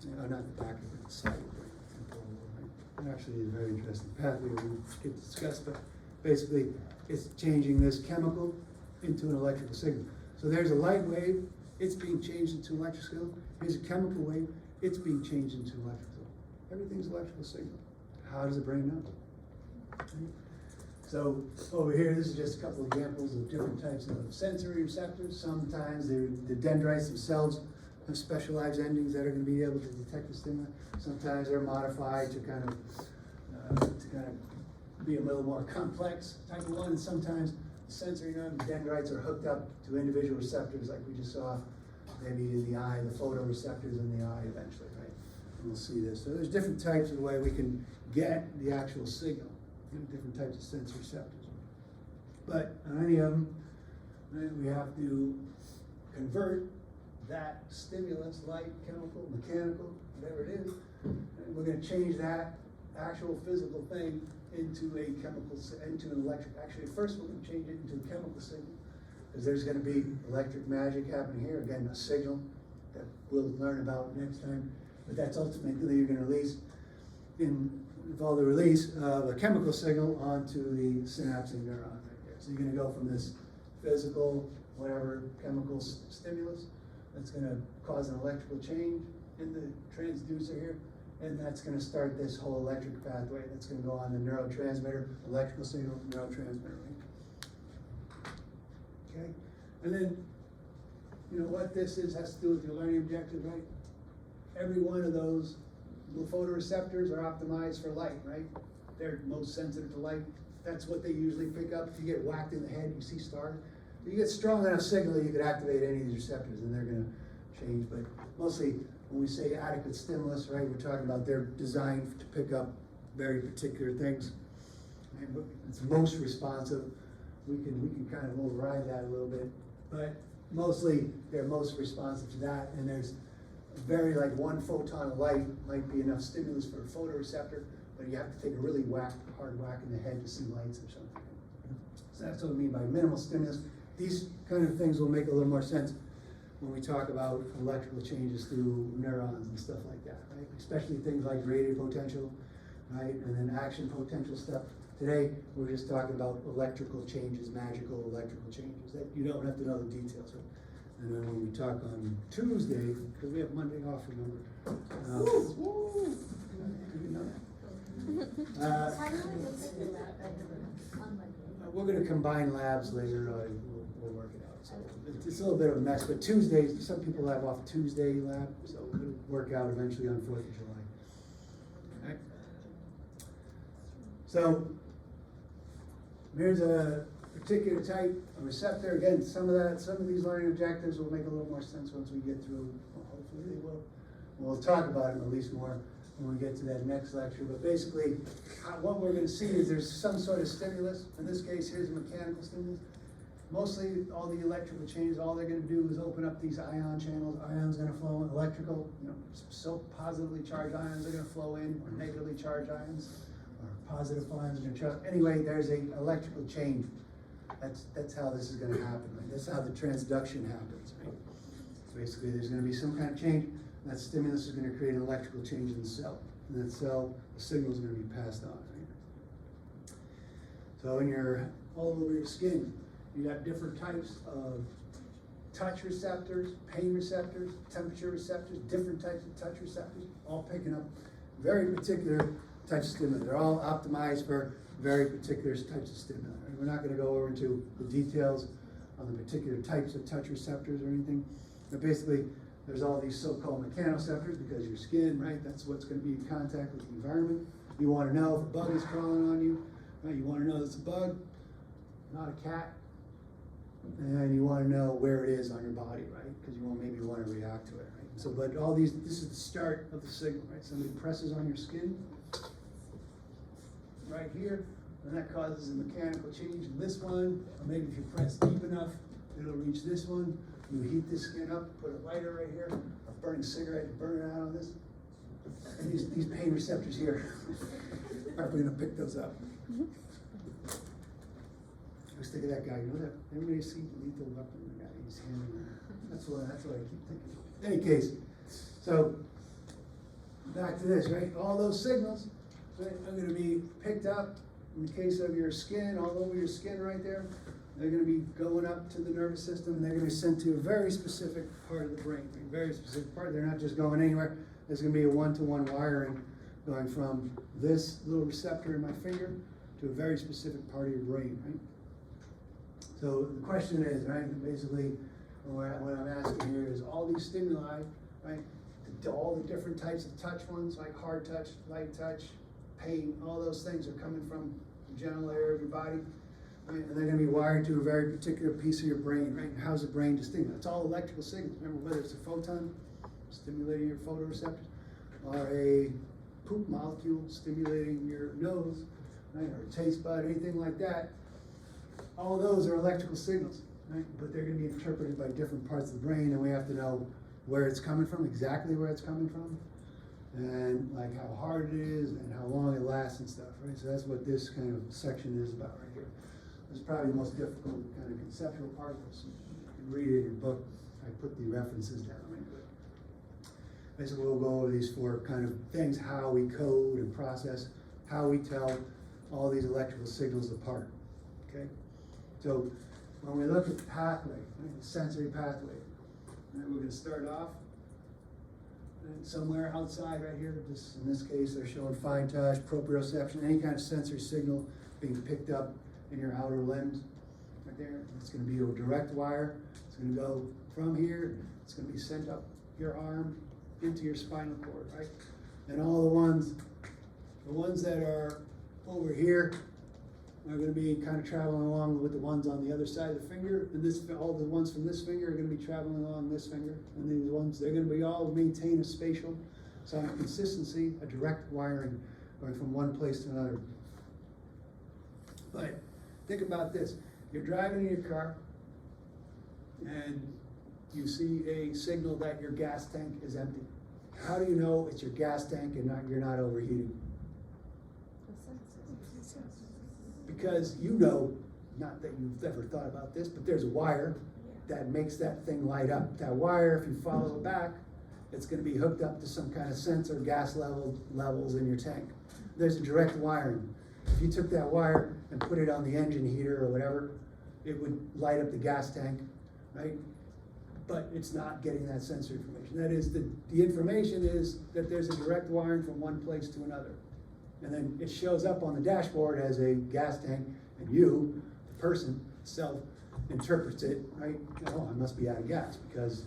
Speaker 1: Not the back of it, the side of your brain. Actually, a very interesting pathway we get to discuss, but basically it's changing this chemical into an electrical signal. So there's a light wave, it's being changed into electrical signal. Here's a chemical wave, it's being changed into electrical. Everything's electrical signal. How does the brain know? So over here, this is just a couple of examples of different types of sensory receptors. Sometimes the dendrites themselves have specialized endings that are going to be able to detect the stimuli. Sometimes they're modified to kind of be a little more complex type of one. And sometimes the sensory nerve dendrites are hooked up to individual receptors, like we just saw, maybe in the eye, the photoreceptors in the eye eventually, right? And we'll see this. So there's different types of the way we can get the actual signal, different types of sensory receptors. But on any of them, right, we have to convert that stimulus, light, chemical, mechanical, whatever it is. And we're gonna change that actual physical thing into a into an electric. Actually, first we're gonna change it into a chemical signal. Because there's gonna be electric magic happening here, again, a signal that we'll learn about next time. But that's ultimately you're gonna release, involve the release of a chemical signal onto the synaptic neuron right there. So you're gonna go from this physical, whatever, chemical stimulus, that's gonna cause an electrical change in the transducer here, and that's gonna start this whole electric pathway. That's gonna go on the neurotransmitter, electrical signal, neurotransmitter, right? Okay, and then, you know, what this is has to do with your learning objectives, right? Every one of those little photoreceptors are optimized for light, right? They're most sensitive to light. That's what they usually pick up. If you get whacked in the head, you see stars. If you get strong enough signal, you could activate any of these receptors and they're gonna change. But mostly, when we say adequate stimulus, right, we're talking about they're designed to pick up very particular things. Right? It's most responsive. We can kind of override that a little bit, but mostly they're most responsive to that. And there's very, like, one photon of light might be enough stimulus for a photoreceptor, but you have to take a really hard whack in the head to see lights or something. So that's what we mean by minimal stimulus. These kind of things will make a little more sense when we talk about electrical changes through neurons and stuff like that, right? Especially things like radiative potential, right? And then action potential stuff. Today, we're just talking about electrical changes, magical electrical changes, that you don't have to know the details of. And then when we talk on Tuesday, because we have Monday off, remember? You know that?
Speaker 5: How do we look at the lab on Monday?
Speaker 1: We're gonna combine labs later, we'll work it out. So it's a little bit of a mess, but Tuesdays, some people have off Tuesday lab, so it'll work out eventually on 4th of July. Okay. So here's a particular type of receptor. Again, some of these learning objectives will make a little more sense once we get through. Well, hopefully they will. We'll talk about them at least more when we get to that next lecture. But basically, what we're going to see is there's some sort of stimulus. In this case, here's a mechanical stimulus. Mostly all the electrical changes, all they're going to do is open up these ion channels. Ions going to flow in. Electrical, you know, so positively charged ions are going to flow in, or negatively charged ions, or positive ions are going to charge. Anyway, there's a electrical change. That's how this is going to happen. Right? That's how the transduction happens. Right? So basically, there's going to be some kind of change. That stimulus is going to create an electrical change in the cell. In that cell, the signal is going to be passed on. Right? So all over your skin, you got different types of touch receptors, pain receptors, temperature receptors, different types of touch receptors, all picking up very particular types of stimuli. They're all optimized for very particular types of stimuli. And we're not going to go over into the details on the particular types of touch receptors or anything, but basically there's all these so-called mechanoreceptors because your skin, right, that's what's going to be in contact with the environment. You want to know if a bug is crawling on you, right? You want to know it's a bug, not a cat. And you want to know where it is on your body, right? Because you maybe want to react to it, right? So, but all these, this is the start of the signal, right? Somebody presses on your skin, right here, and that causes a mechanical change in this one. Or maybe if you press deep enough, it'll reach this one. You heat this skin up, put a lighter right here, a burning cigarette, burn it out on this. And these pain receptors here are going to pick those up. I was thinking of that guy, you know that, everybody see Lethal Weapon, the guy, he's handing, that's what I keep thinking. In any case, so, back to this, right, all those signals, right, are gonna be picked up, in the case of your skin, all over your skin right there, they're gonna be going up to the nervous system, and they're gonna be sent to a very specific part of the brain, a very specific part, they're not just going anywhere, there's gonna be a one-to-one wiring going from this little receptor in my finger to a very specific part of your brain, right? So the question is, right, basically, what I'm asking here is all these stimuli, right, all the different types of touch ones, like hard touch, light touch, pain, all those things are coming from the genital area of your body, right, and they're gonna be wired to a very particular piece of your brain, right, and how's the brain distinct? It's all electrical signals, remember, whether it's a photon stimulating your photoreceptors, or a poop molecule stimulating your nose, right, or a taste bud, anything like that. All those are electrical signals. right? But they're gonna be interpreted by different parts of the brain, and we have to know where it's coming from, exactly where it's coming from, and like how hard it is and how long it lasts and stuff, right? So that's what this kind of section is about right here. It's probably the most difficult kind of conceptual part. You can read it in your book. I put the references down, right? But basically, we'll go over these four kind of things: how we code and process, how we tell all these electrical signals apart. Okay, so when we look at the pathway, right, the sensory pathway, right, we're going to start off somewhere outside right here. This, in this case, they're showing fine touch, proprioception, any kind of sensory signal being picked up in your outer limbs. Right there, it's going to be a direct wire. It's going to go from here. It's going to be sent up your arm into your spinal cord, right? And all the ones that are over here are going to be kind of traveling along with the ones on the other side of the finger, and this, all the ones from this finger are going to be traveling along this finger, and these ones, they're going to be all maintain a spatial sonic consistency, a direct wiring going from one place to another. But think about this: you're driving in your car, and you see a signal that your gas tank is empty. How do you know it's your gas tank and you're not overheating? Because you know, not that you've ever thought about this, but there's a wire that makes that thing light up. That wire, if you follow it back, it's going to be hooked up to some kind of sensor, gas levels in your tank. There's a direct wiring. If you took that wire and put it on the engine heater or whatever, it would light up the gas tank, right? But it's not getting that sensor information. That is, the information is that there's a direct wiring from one place to another. And then it shows up on the dashboard as a gas tank, and you, the person, self interprets it, right? Oh, I must be out of gas, because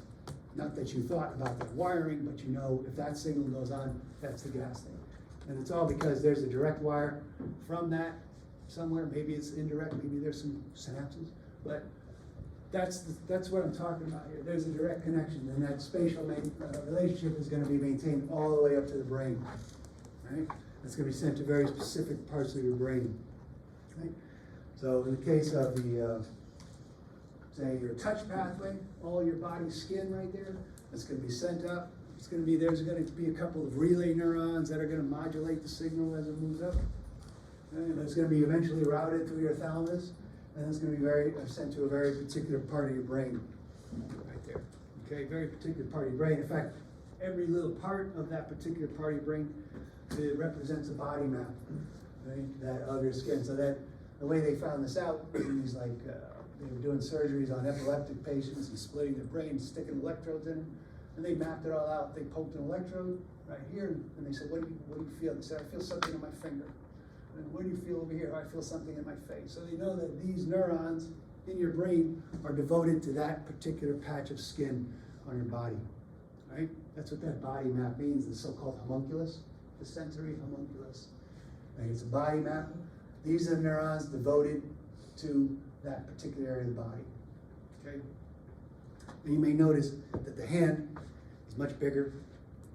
Speaker 1: not that you thought about that wiring, but you know if that signal goes on, that's the gas tank. And it's all because there's a direct wire from that somewhere. Maybe it's indirect, maybe there's some synapses, but that's what I'm talking about here. There's a direct connection, and that spatial relationship is going to be maintained all the way up to the brain, right? It's going to be sent to very specific parts of your brain, right? So in the case of the, say, your touch pathway, all your body skin right there, it's going to be sent up. It's going to be, there's going to be a couple of relay neurons that are going to modulate the signal as it moves up. And it's going to be eventually routed through your thalamus, and it's going to be sent to a very particular part of your brain, right there. Okay, very particular part of your brain. In fact, every little part of that particular part of your brain, it represents a body map, right? That of your skin. So that the way they found this out is like they were doing surgeries on epileptic patients and splitting their brains, sticking electrodes in them, and they mapped it all out. They poked an electrode right here, and they said, "What do you feel?" They said, "I feel something in my finger." And what do you feel over here? I feel something in my face. So they know that these neurons in your brain are devoted to that particular patch of skin on your body, right? That's what that body map means, the so-called homunculus, the sensory homunculus. Right? It's a body map. These are neurons devoted to that particular area of the body, okay? And you may notice that the hand is much bigger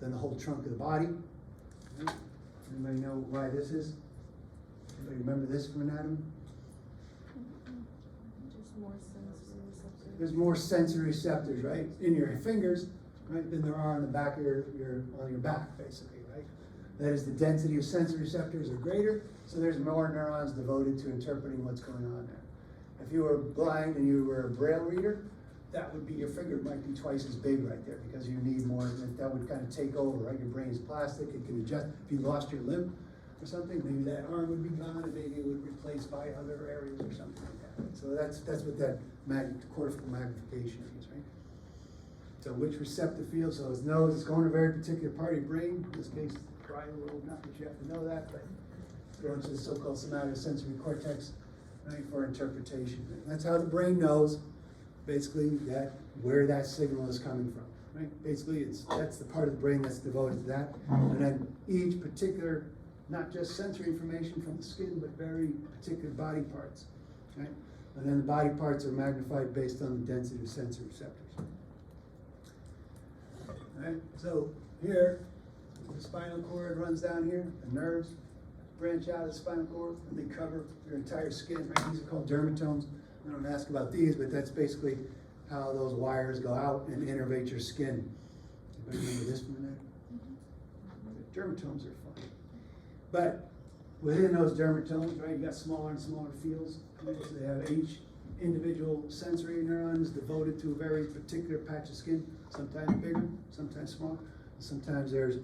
Speaker 1: than the whole trunk of the body. Right? Anybody know why this is? Anybody remember this from anatomy?
Speaker 4: Just more sensory receptors.
Speaker 1: There's more sensory receptors, right, in your fingers, right, than there are on the back of on your back, basically, right? That is, the density of sensory receptors are greater, so there's more neurons devoted to interpreting what's going on there. If you were blind and you were a braille reader, that would be, your finger might be twice as big right there, because you need more, that would kind of take over, right? Your brain is plastic, it can adjust. If you lost your limb or something, maybe that arm would be gone, and maybe it would be replaced by other areas or something like that. So that's what that cortical magnification is, right? So which receptor field? So it knows it's going to a very particular part of your brain. In this case, parietal lobe. Not that you have to know that, but it's going to the so-called somatosensory cortex, right, for interpretation. And that's how the brain knows, basically, that where that signal is coming from, right? Basically, that's the part of the brain that's devoted to that. And then each particular, not just sensory information from the skin, but very particular body parts, right? And then the body parts are magnified based on the density of sensory receptors. Right? So here, the spinal cord runs down here, the nerves branch out of the spinal cord, and they cover your entire skin, right? These are called dermatomes. I don't ask about these, but that's basically how those wires go out and innervate your skin. Anybody remember this from there? Dermatomes are fun. But within those dermatomes, right, you got smaller and smaller fields. Right? So they have each individual sensory neurons devoted to a very particular patch of skin, sometimes bigger, sometimes smaller. Sometimes there's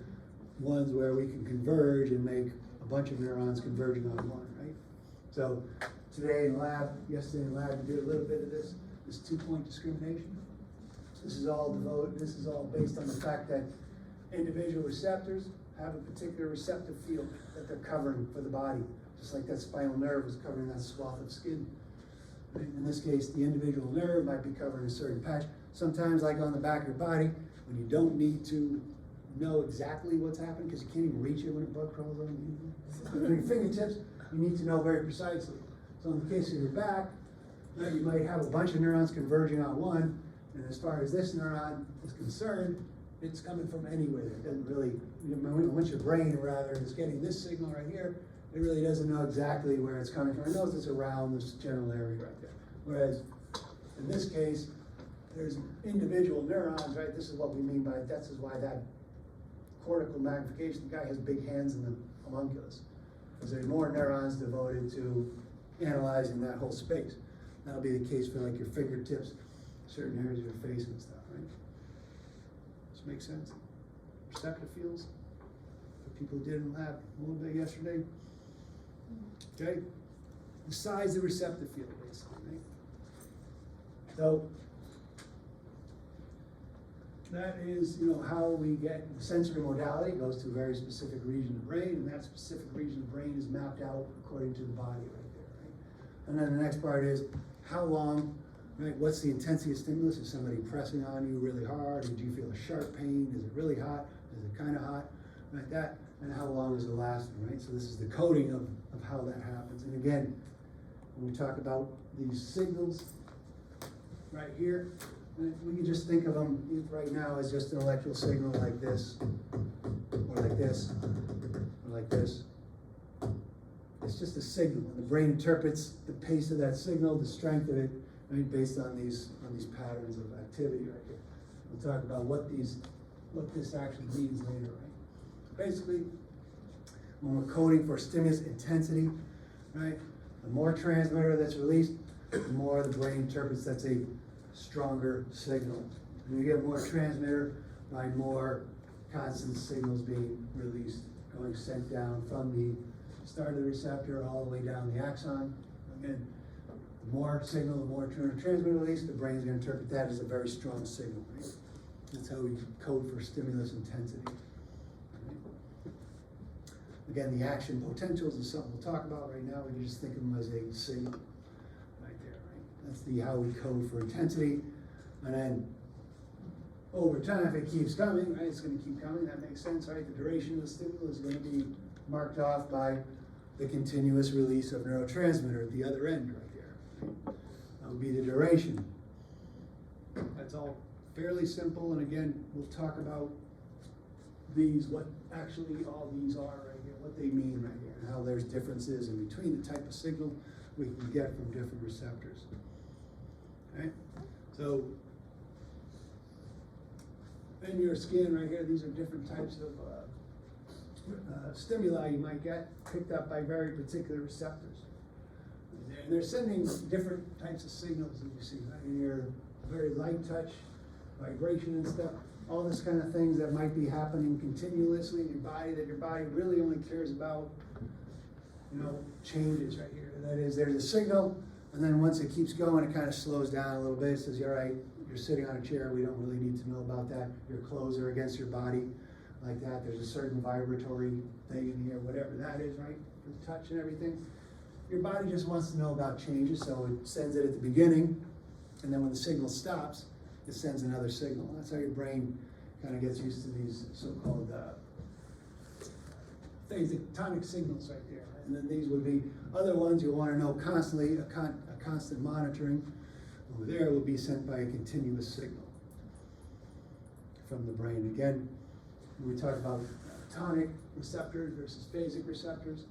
Speaker 1: ones where we can converge and make a bunch of neurons converging on one, right? So today in lab, yesterday in lab, we did a little bit of this 2-point discrimination. This is all based on the fact that individual receptors have a particular receptive field that they're covering for the body, just like that spinal nerve is covering that swath of skin. Right? In this case, the individual nerve might be covering a certain patch. Sometimes, like on the back of your body, when you don't need to know exactly what's happening because you can't even reach it when a bug crawls on you. But on your fingertips, you need to know very precisely. So in the case of your back, you might have a bunch of neurons converging on one, and as far as this neuron is concerned, it's coming from anywhere. It doesn't really, once your brain rather is getting this signal right here, it really doesn't know exactly where it's coming from. It knows it's around this general area right there. Whereas in this case, there's individual neurons, right? This is what we mean by, this is why that cortical magnification, the guy has big hands in the homunculus. Because there's more neurons devoted to analyzing that whole space. That'll be the case for like your fingertips, certain areas of your face and stuff, right? Does this make sense? Receptor fields, for people who did in lab a little bit yesterday. Okay? The size of the receptor field, basically, right? So, that is, how we get the sensory modality. It goes to a very specific region of the brain, and that specific region of the brain is mapped out according to the body right there, right? And then the next part is how long, right? What's the intensity of stimulus? Is somebody pressing on you really hard? Or do you feel a sharp pain? Is it really hot? Is it kind of hot? Like that. And how long is it lasting, right? So this is the coding of how that happens. And again, when we talk about these signals right here, we can just think of them right now as just an electrical signal like this, or like this, or like this. It's just a signal, and the brain interprets the pace of that signal, the strength of it, right, based on these patterns of activity right here. We'll talk about what this actually means later, right? Basically, when we're coding for stimulus intensity, right, the more transmitter that's released, the more the brain interprets that's a stronger signal. When you get more transmitter, by more constant signals being released, sent down from the start of the receptor all the way down the axon. Again, the more signal, the more transmitter release, the brain's going to interpret that as a very strong signal. Right? That's how we code for stimulus intensity. Right? Again, the action potentials is something we'll talk about right now. We can just think of them as a signal. That's how we code for intensity. And then over time, if it keeps coming, right, it's going to keep coming. That makes sense, right? The duration of the stimulus is going to be marked off by the continuous release of neurotransmitter at the other end right there. Right? That would be the duration. That's all fairly simple. And again, we'll talk about these, what actually all these are right here, what they mean right here, and how there's differences in between the type of signal we can get from different receptors. Okay? So, in your skin right here, these are different types of stimuli you might get picked up by very particular receptors. And they're sending different types of signals, as you see, right? In your very light touch, vibration and stuff, all this kind of things that might be happening continuously in your body, that your body really only cares about, changes right here. That is, there's a signal, and then once it keeps going, it kind of slows down a little bit. It says, you're right, you're sitting on a chair, we don't really need to know about that. Your clothes are against your body, like that. There's a certain vibratory thing in here, whatever that is, right? For touch and everything. Your body just wants to know about changes, so it sends it at the beginning, and then when the signal stops, it sends another signal. That's how your brain kind of gets used to these so-called tonic signals right there. And then these would be other ones you'll want to know constantly, a constant monitoring. Over there will be sent by a continuous signal from the brain. Again, when we talk about tonic receptors versus phasic receptors,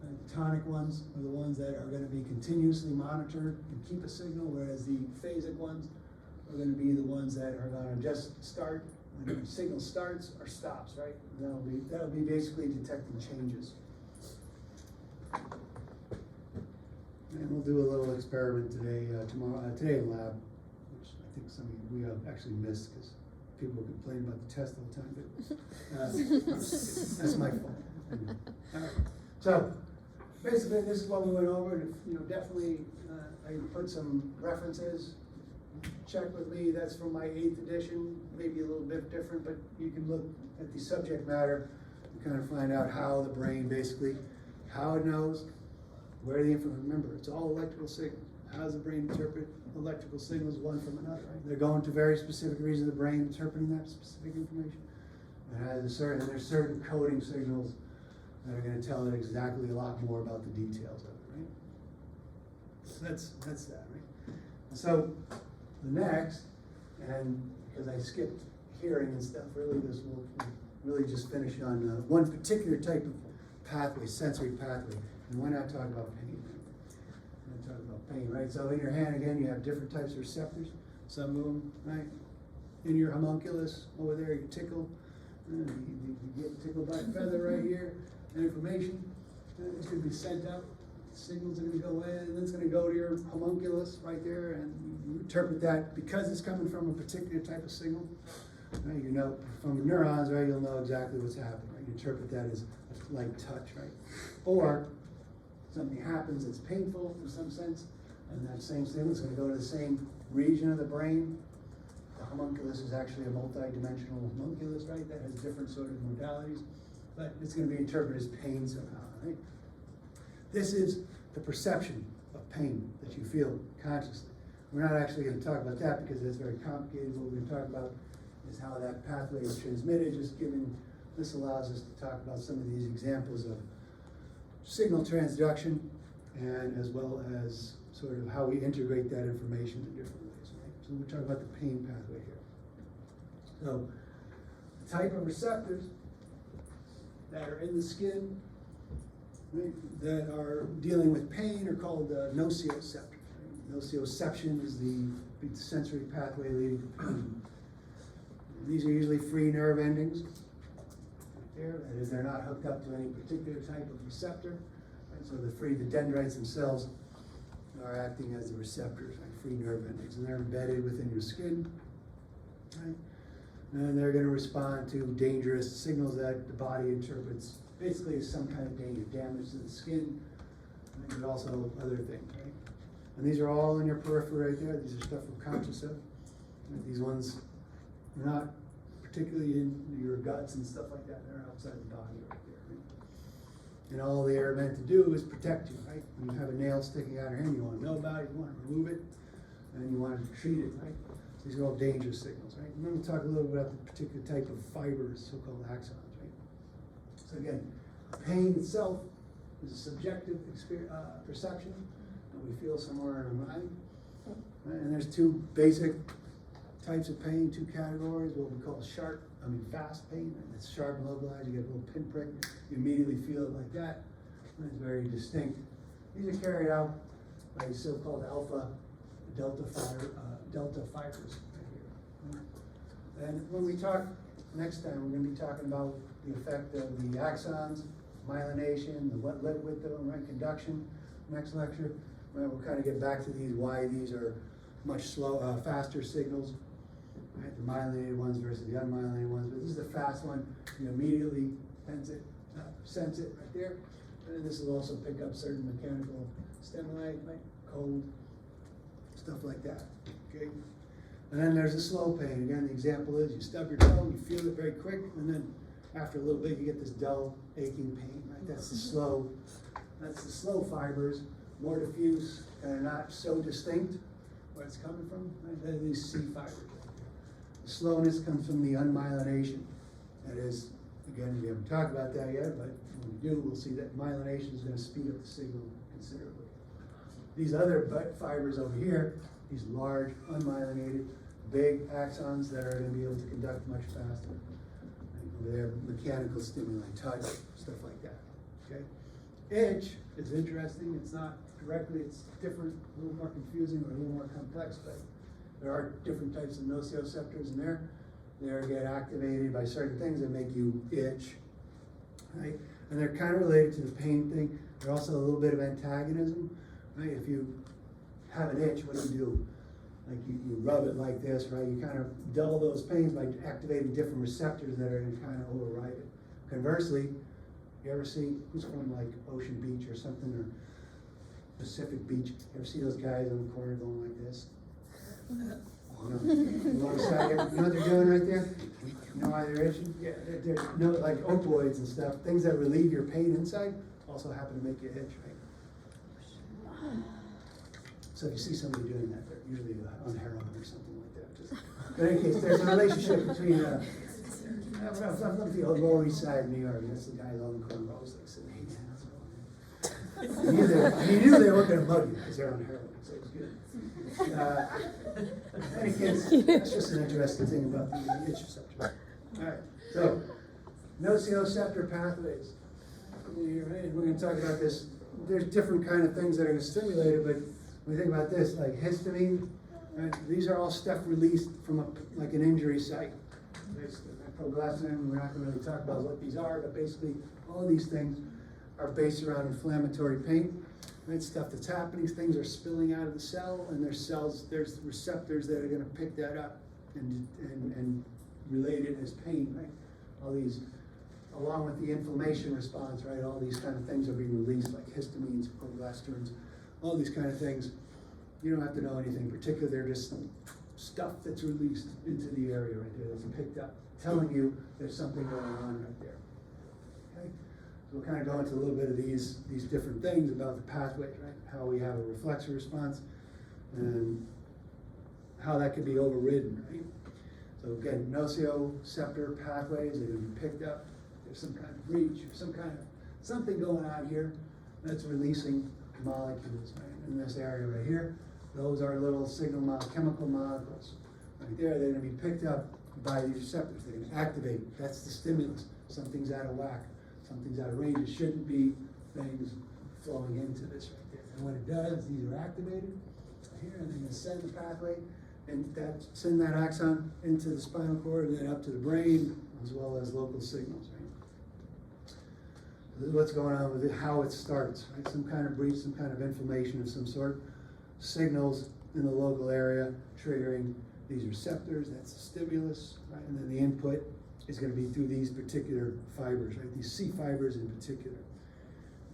Speaker 1: The tonic ones are the ones that are gonna be continuously monitored and keep a signal, whereas the phasic ones are gonna be the ones that are gonna just start when the signal starts or stops, right? That'll be basically detecting changes. And we'll do a little experiment today, today in lab, which I think some of you, we have actually missed because people complain about the test all the time, but that's my fault. Anyway. All right. So basically, this is what we went over. Definitely, I put some references. Check with me. That's from my 8th edition, maybe a little bit different, but you can look at the subject matter and kind of find out how the brain basically, how it knows, where the information. Remember, it's all electrical signals. How does the brain interpret electrical signals one from another? Right? They're going to very specific regions of the brain interpreting that specific information. And there's certain coding signals that are going to tell it exactly a lot more about the details of it, right? So that's that, right? So the next, and because I skipped hearing and stuff, really this will really just finish on one particular type of pathway, sensory pathway. And why not talk about pain? We're going to talk about pain, right? So in your hand, again, you have different types of receptors. Some of them, right? In your homunculus, over there, you tickle. You get tickled by a feather right here. Information is going to be sent out. Signals are going to go in, and it's going to go to your homunculus right there, and you interpret that because it's coming from a particular type of signal. Right? You know, from the neurons, right? You'll know exactly what's happening. Right? You interpret that as a light touch, right? Or something happens that's painful in some sense, and that same signal is going to go to the same region of the brain. The homunculus is actually a multi-dimensional homunculus, right? That has different sort of modalities, but it's going to be interpreted as pain somehow, right? This is the perception of pain that you feel consciously. We're not actually going to talk about that because it's very complicated. What we're going to talk about is how that pathway is transmitted. This allows us to talk about some of these examples of signal transduction, and as well as sort of how we integrate that information in different ways. Right? So we're talking about the pain pathway here. So the type of receptors that are in the skin, right, that are dealing with pain are called nociceptors. Right? Nociception is the sensory pathway leading to pain. These are usually free nerve endings. There, that is, they're not hooked up to any particular type of receptor. Right? So the dendrites themselves are acting as the receptors, like free nerve endings, and they're embedded within your skin. Right? And they're going to respond to dangerous signals that the body interprets basically as some kind of danger, damage to the skin, right? But also other things. Right? And these are all in your periphery right there. These are stuff we're conscious of. Right? These ones are not particularly in your guts and stuff like that. They're outside the body right there. Right? And all they are meant to do is protect you, right? When you have a nail sticking out of your hand, you want to know about it, you want to remove it, and you want to treat it, right? So these are all dangerous signals, right? And then we'll talk a little bit about the particular type of fibers, so-called axons, right? So again, pain itself is a subjective perception that we feel somewhere in our mind. Right? And there's two basic types of pain, two categories, what we call fast pain. And it's sharp, localized, you get a little pinprick, you immediately feel it like that. And it's very distinct. These are carried out by so-called delta fibers right here. And when we talk next time, we're going to be talking about the effect of the axons, myelination, the width of them, right, conduction. Next lecture, right, we'll kind of get back to why these are much faster signals. Right, the myelinated ones versus the unmyelinated ones, but this is the fast one. You immediately sense it right there. And this will also pick up certain mechanical stimuli, like cold, stuff like that. Okay. And then there's the slow pain. Again, the example is you stub your toe, you feel it very quick, and then after a little bit, you get this dull, aching pain. Right? That's the slow. That's the slow fibers, more diffuse, and not so distinct where it's coming from. Right? They're these C fibers. The slowness comes from the unmyelination. That is, again, we haven't talked about that yet, but when we do, we'll see that myelination is going to speed up the signal considerably. These other fibers over here, these large, unmyelinated, big axons that are going to be able to conduct much faster. Over there, mechanical stimuli, touch, stuff like that. Okay. itch is interesting, it's not directly, it's different, a little more confusing or a little more complex, but there are different types of nociceptors in there. They get activated by certain things that make you itch, right? And they're kind of related to the pain thing. They're also a little bit of antagonism, right? If you have an itch, what do? Like you rub it like this, right? You kind of dull those pains by activating different receptors that are going to kind of override it. Conversely, you ever see, who's from like Ocean Beach or something, or Pacific Beach? You ever see those guys on the corner going like this? You know what they're doing right there? You know why they're itching? Yeah, they're you know, like opioids and stuff, things that relieve your pain inside also happen to make you itch, right? So if you see somebody doing that, they're usually on heroin or something like that. Just, but in any case, there's a relationship between, I'm from the Lower East Side of New York, that's the guy on the corner, always like saying, hey man, how's it going? You knew they weren't gonna mug you because they're on heroin, so it was good. In any case, that's just an interesting thing about the itch receptor. Alright, so, nociceptor pathways. We're gonna talk about this. There's different kind of things that are gonna stimulate it, but when you think about this, like histamine, right? These are all stuff released from like an injury site. Nitroglycerin, we're not gonna really talk about what these are, but basically all these things are based around inflammatory pain. Right? Stuff that's happening, things are spilling out of the cell, and there's receptors that are gonna pick that up and relate it as pain, right? All these, along with the inflammation response, right? All these kind of things are being released, like histamines, progesterones, all these kind of things. You don't have to know anything particular, they're just stuff that's released into the area right there that's picked up, telling you there's something going on right there. Okay? So we'll kind of go into a little bit of these different things about the pathways, right? How we have a reflex response and how that can be overridden, right? So again, nociceptor pathways are going to be picked up. There's some kind of breach or something going on here that's releasing molecules, right? In this area right here, those are little chemical molecules. Right there, they're going to be picked up by these receptors. They're going to activate. That's the stimulus. Something's out of whack. Something's out of range. It shouldn't be things flowing into this right there. And when it does, these are activated here, and they're going to send the pathway and send that axon into the spinal cord and then up to the brain, as well as local signals, right? This is what's going on with it, how it starts, right? Some kind of breach, some kind of inflammation of some sort, signals in the local area triggering these receptors, that's the stimulus, right? And then the input is going to be through these particular fibers, right? These C fibers in particular.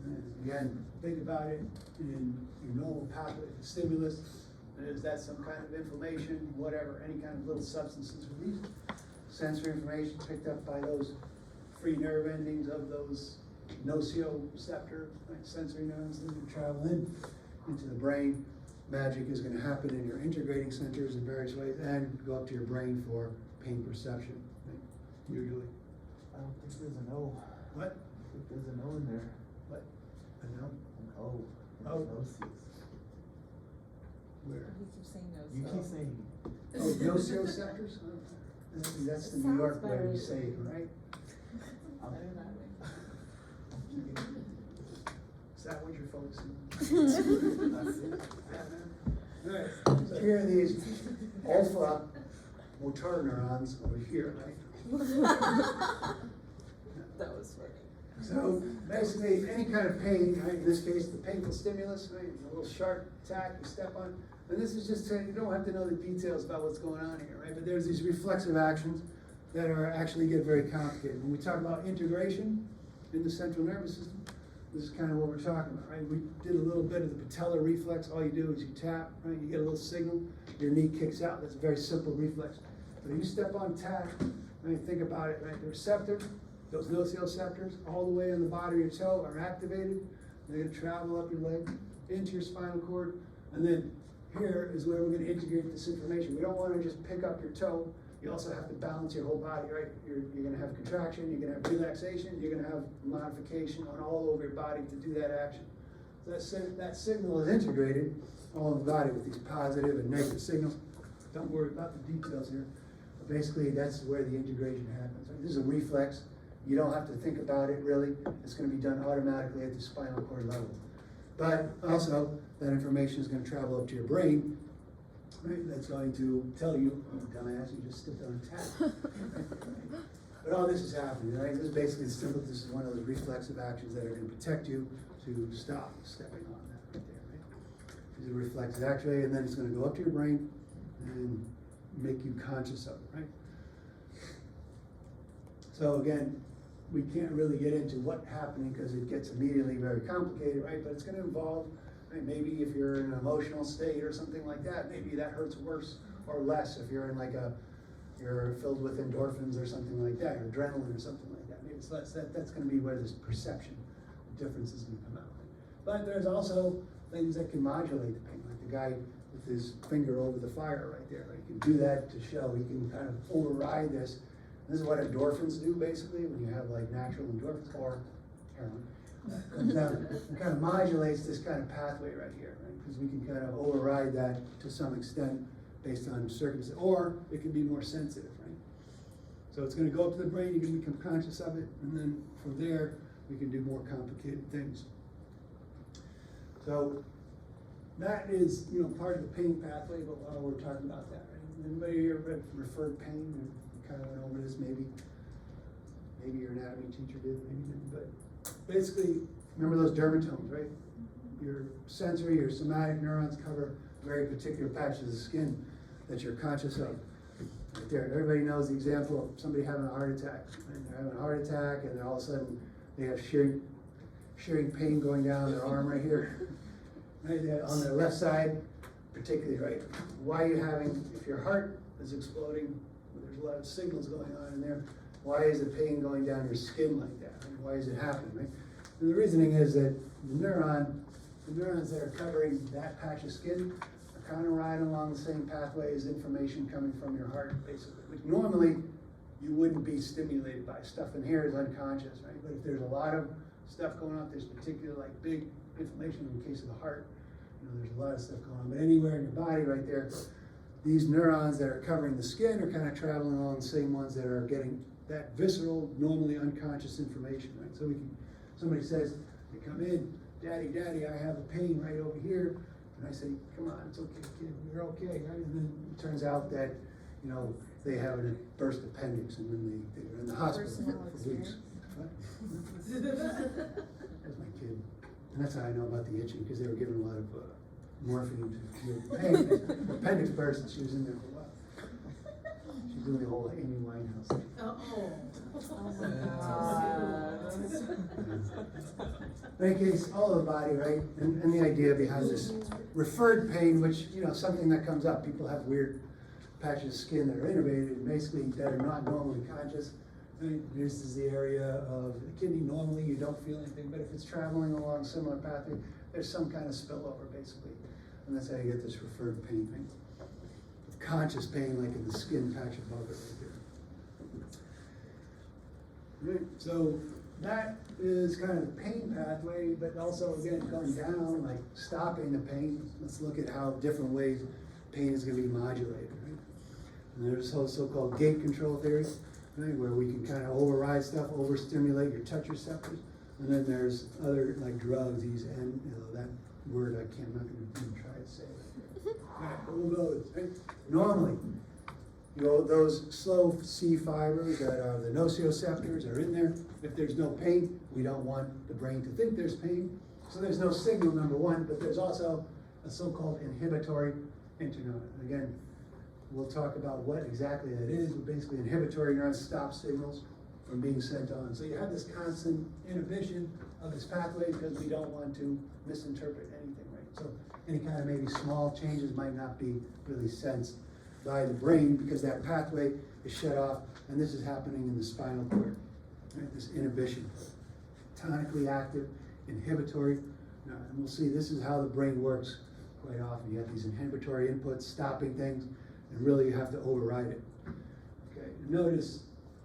Speaker 1: And again, think about it in your normal pathway, the stimulus, is that some kind of inflammation, whatever, any kind of little substances released. Sensory information picked up by those free nerve endings of those nociceptor, right, sensory neurons that are traveling into the brain. Magic is going to happen in your integrating centers in various ways and go up to your brain for pain perception, right, usually.
Speaker 3: I don't think there's an O.
Speaker 1: What?
Speaker 3: I think there's an O in there.
Speaker 1: What? I know.
Speaker 3: An O.
Speaker 1: Oh.
Speaker 3: Nociceptors.
Speaker 1: Where?
Speaker 4: You keep saying those.
Speaker 3: You keep saying.
Speaker 1: Oh, nociceptors? That's the New York way we say it, right?
Speaker 4: Better that way.
Speaker 1: Is that what you're focusing
Speaker 3: That's it.
Speaker 1: on? Alright, so here are these alpha motor neurons over here, right?
Speaker 4: That was funny.
Speaker 1: So basically, any kind of pain, right? In this case, the painful stimulus, right? A little sharp attack you step on. And this is just saying, you don't have to know the details about what's going on here, right? But there's these reflexive actions that are actually get very complicated. When we talk about integration in the central nervous system, this is kind of what we're talking about, right? We did a little bit of the patellar reflex. All you do is you tap, right? You get a little signal, your knee kicks out. That's a very simple reflex. But if you step on tap, right? Think about it, right? The receptor, those nociceptors, all the way in the bottom of your toe are activated. They're going to travel up your leg into your spinal cord, and then here is where we're going to integrate this information. We don't want to just pick up your toe. You also have to balance your whole body, right? You're going to have contraction, you're going to have relaxation, you're going to have modification on all over your body to do that action. So that signal is integrated all over the body with these positive and negative signals. Don't worry about the details here. But basically, that's where the integration happens. Right? This is a reflex. You don't have to think about it really, it's gonna be done automatically at the spinal cord level. But also, that information is gonna travel up to your brain, right, that's going to tell you, oh, dumbass, you just stepped on a tap. But all this is happening, right, this is basically simple, this is one of those reflexive actions that are gonna protect you to stop stepping on that right there, right? This is a reflexive actually, and then it's gonna go up to your brain and make you conscious of it, right? So again, we can't really get into what's happening because it gets immediately very complicated, right? But it's gonna involve, right, maybe if you're in an emotional state or something like that, maybe that hurts worse or less if you're in like you're filled with endorphins or something like that, or adrenaline or something like that. Maybe it's less, that's gonna be where this perception difference is gonna come out. But there's also things that can modulate the pain, like the guy with his finger over the fire right there, right? He can do that to show, he can kind of override this. This is what endorphins do basically, when you have like natural endorphins or heroin. Comes down, it kind of modulates this kind of pathway right here, right? Because we can kind of override that to some extent based on circumstances, or it can be more sensitive, right? So it's gonna go up to the brain, you can become conscious of it, and then from there, we can do more complicated things. So that is, you know, part of the pain pathway, but while we're talking about that, right? Anybody here read referred pain? We kind of went over this, maybe your anatomy teacher did, maybe didn't, but basically, remember those dermatomes, right? Your sensory, your somatic neurons cover very particular patches of skin that you're conscious of. Right there, everybody knows the example of somebody having a heart attack. Right? They're having a heart attack, and then all of a sudden they have shearing pain going down their arm right here, right there on their left side, particularly, right? Why are you having, if your heart is exploding, there's a lot of signals going on in there, why is the pain going down your skin like that? Right? Why is it happening, right? And the reasoning is that the neurons that are covering that patch of skin are kind of riding along the same pathway as information coming from your heart, basically, which normally you wouldn't be stimulated by. Stuff in here is unconscious, right? But if there's a lot of stuff going on, there's particular like big inflammation in the case of the heart, you know, there's a lot of stuff going on. But anywhere in your body right there, these neurons that are covering the skin are kind of traveling along the same ones that are getting that visceral, normally unconscious information, right? So somebody says, they come in, Daddy, I have a pain right over here. And I say, come on, it's okay, kid, you're okay, right? And then it turns out that, you know, they have a burst appendix and then they're in the hospital for weeks. What? That's my kid. And that's how I know about the itching, because they were given a lot of morphine to cure pain. Appendix burst, and she was in there for a while. She's doing the whole Amy Winehouse. In any case, all of the body, right? And the idea behind this referred pain, which, you know, something that comes up. People have weird patches of skin that are innervated, and basically that are not normally conscious. Right? This is the area of the kidney. Normally you don't feel anything, but if it's traveling along a similar pathway, there's some kind of spillover, basically. And that's how you get this referred pain, right? Conscious pain, like in the skin patch above it right there. Right, so that is kind of the pain pathway, but also again going down, like stopping the pain. Let's look at how different ways pain is going to be modulated. Right? And there's also so-called gate control theory, right, where we can kind of override stuff, overstimulate your touch receptors. And then there's other like drugs, these, and you know that word I'm not going to even try to say it. All right, all those. Right? Normally, you know, those slow C fibers that are the nociceptors are in there. If there's no pain, we don't want the brain to think there's pain. So there's no signal, number one, but there's also a so-called inhibitory interneuron. Again, we'll talk about what exactly that is, but basically inhibitory neurons stop signals from being sent on. So you have this constant inhibition of this pathway because we don't want to misinterpret anything, right? So any kind of maybe small changes might not be really sensed by the brain because that pathway is shut off, and this is happening in the spinal cord, right? This inhibition, tonically active, inhibitory. And we'll see this is how the brain works quite often. You have these inhibitory inputs stopping things, and really you have to override it. Okay, notice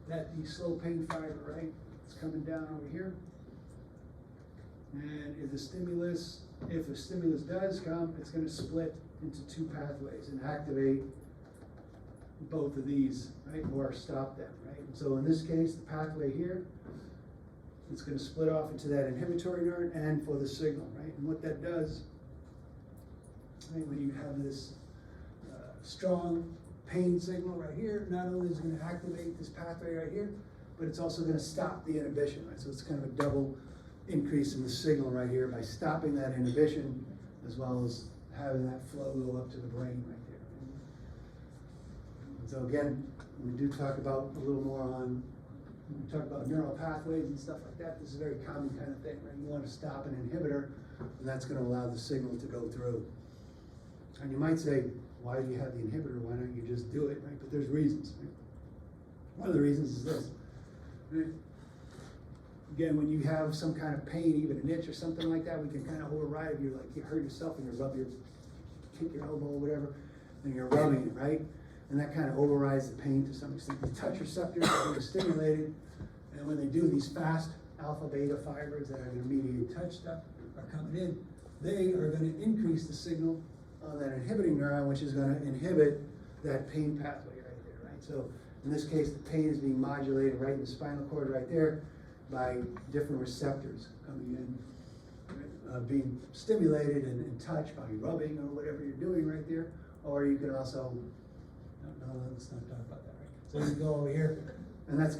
Speaker 1: that the slow pain fiber, right, it's coming down over here. And if a stimulus does come, it's going to split into two pathways and activate both of these, right, or stop them, right? So in this case, the pathway here, it's gonna split off into that inhibitory neuron and for the signal, right? And what that does, right, when you have this strong pain signal right here, not only is it gonna activate this pathway right here, but it's also gonna stop the inhibition, right? So it's kind of a double increase in the signal right here by stopping that inhibition as well as having that flow go up to the brain right there. And so again, we do talk about a little more on, when we talk about neural pathways and stuff like that, this is a very common kind of thing, right? You want to stop an inhibitor, and that's going to allow the signal to go through. And you might say, why do you have the inhibitor? Why don't you just do it, right? But there's reasons. Right? One of the reasons is this. Right? Again, when you have some kind of pain, even an itch or something like that, we can kind of override if you hurt yourself and kick your elbow or whatever, and you're rubbing it, right? And that kind of overrides the pain to some extent. The touch receptors are being stimulated, and when they do, these fast alpha beta fibers that are going to mediate touch stuff are coming in. They are going to increase the signal on that inhibiting neuron, which is going to inhibit that pain pathway right there, right? So in this case, the pain is being modulated right in the spinal cord right there by different receptors coming in, being stimulated and touched by rubbing or whatever you're doing right there. Or you can also, no, let's not talk about that, right? So you go over here, and that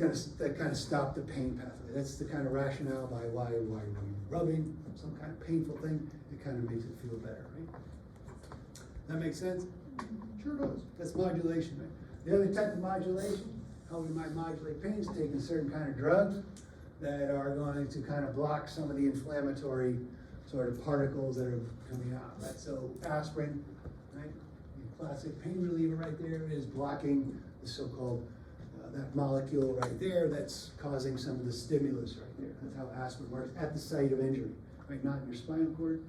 Speaker 1: kind of stop the pain pathway. That's the kind of rationale by why when you're rubbing some kind of painful thing, it kind of makes it feel better, right? That makes sense? Sure does. That's modulation, right? The other type of modulation, how we might modulate pain, is taking certain kind of drugs that are going to kind of block some of the inflammatory sort of particles that are coming out, right? So aspirin, right? The classic pain reliever right there is blocking the so-called, that molecule right there that's causing some of the stimulus right there. That's how aspirin works at the site of injury, right? Not in your spinal cord,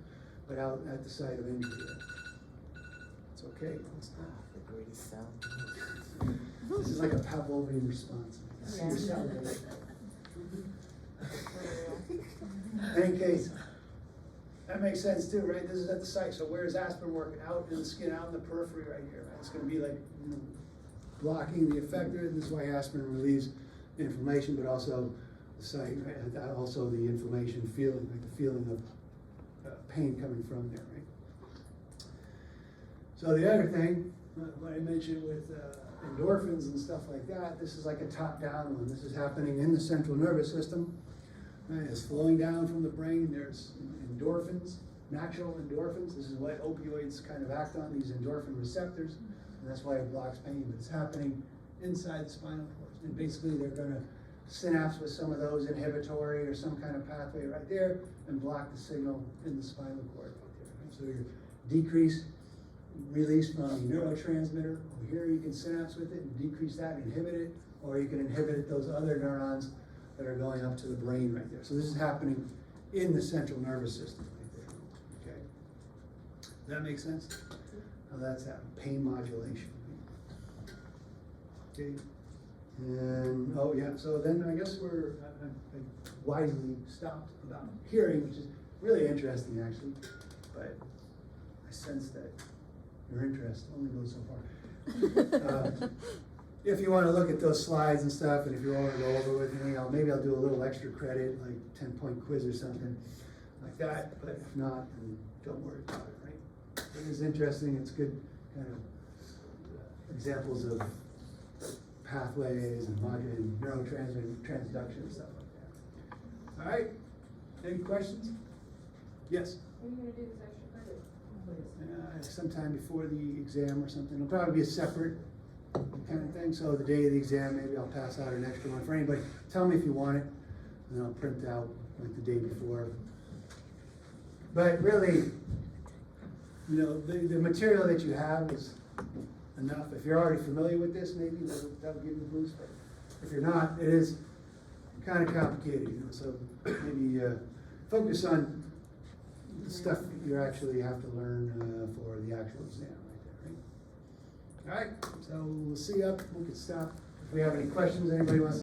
Speaker 1: but out at the site of injury. It's okay. It's not.
Speaker 3: The greatest sound.
Speaker 1: This is like a Pavlovian response.
Speaker 5: Yeah.
Speaker 1: In any case, that makes sense too, right? This is at the site. So where is aspirin working? Out in the skin, out in the periphery right here, right? It's going to be like, blocking the effector. This is why aspirin relieves inflammation, but also the site, right? Also the inflammation feeling, like the feeling of pain coming from there, right? So the other thing, what I mentioned with endorphins and stuff like that, this is like a top-down one. This is happening in the central nervous system. Right? It's flowing down from the brain. There's endorphins, natural endorphins. This is what opioids kind of act on, these endorphin receptors. And that's why it blocks pain, but it's happening inside the spinal cord. And basically they're going to synapse with some of those inhibitory or some kind of pathway right there and block the signal in the spinal cord right there. Right? So your decrease release from the neurotransmitter. Over here you can synapse with it and decrease that, inhibit it, or you can inhibit those other neurons that are going up to the brain right there. So this is happening in the central nervous system right there. Okay. Does that make sense? How that's happening, pain modulation. Okay. And, oh yeah, so then I guess I wisely stopped about hearing, which is really interesting actually, but I sense that your interest only goes so far. If you want to look at those slides and stuff, and if you want to go over with me, maybe I'll do a little extra credit, like 10-point quiz or something like that, but if not, then don't worry about it, right? It is interesting, it's good kind of examples of pathways and modulating neurotransmitter, transduction and stuff like that. All right, any questions? Yes?
Speaker 5: When are you gonna do this extra credit?
Speaker 1: Sometime before the exam or something. It'll probably be a separate kind of thing. So the day of the exam, maybe I'll pass out an extra one for anybody. Tell me if you want it, and I'll print out like the day before. But really, the material that you have is enough. If you're already familiar with this, maybe that'll give you a boost. But if you're not, it is kind of complicated, So maybe focus on the stuff you actually have to learn for the actual exam right there, right? All right, so we'll see you up. We can stop. If we have any questions, anybody wants to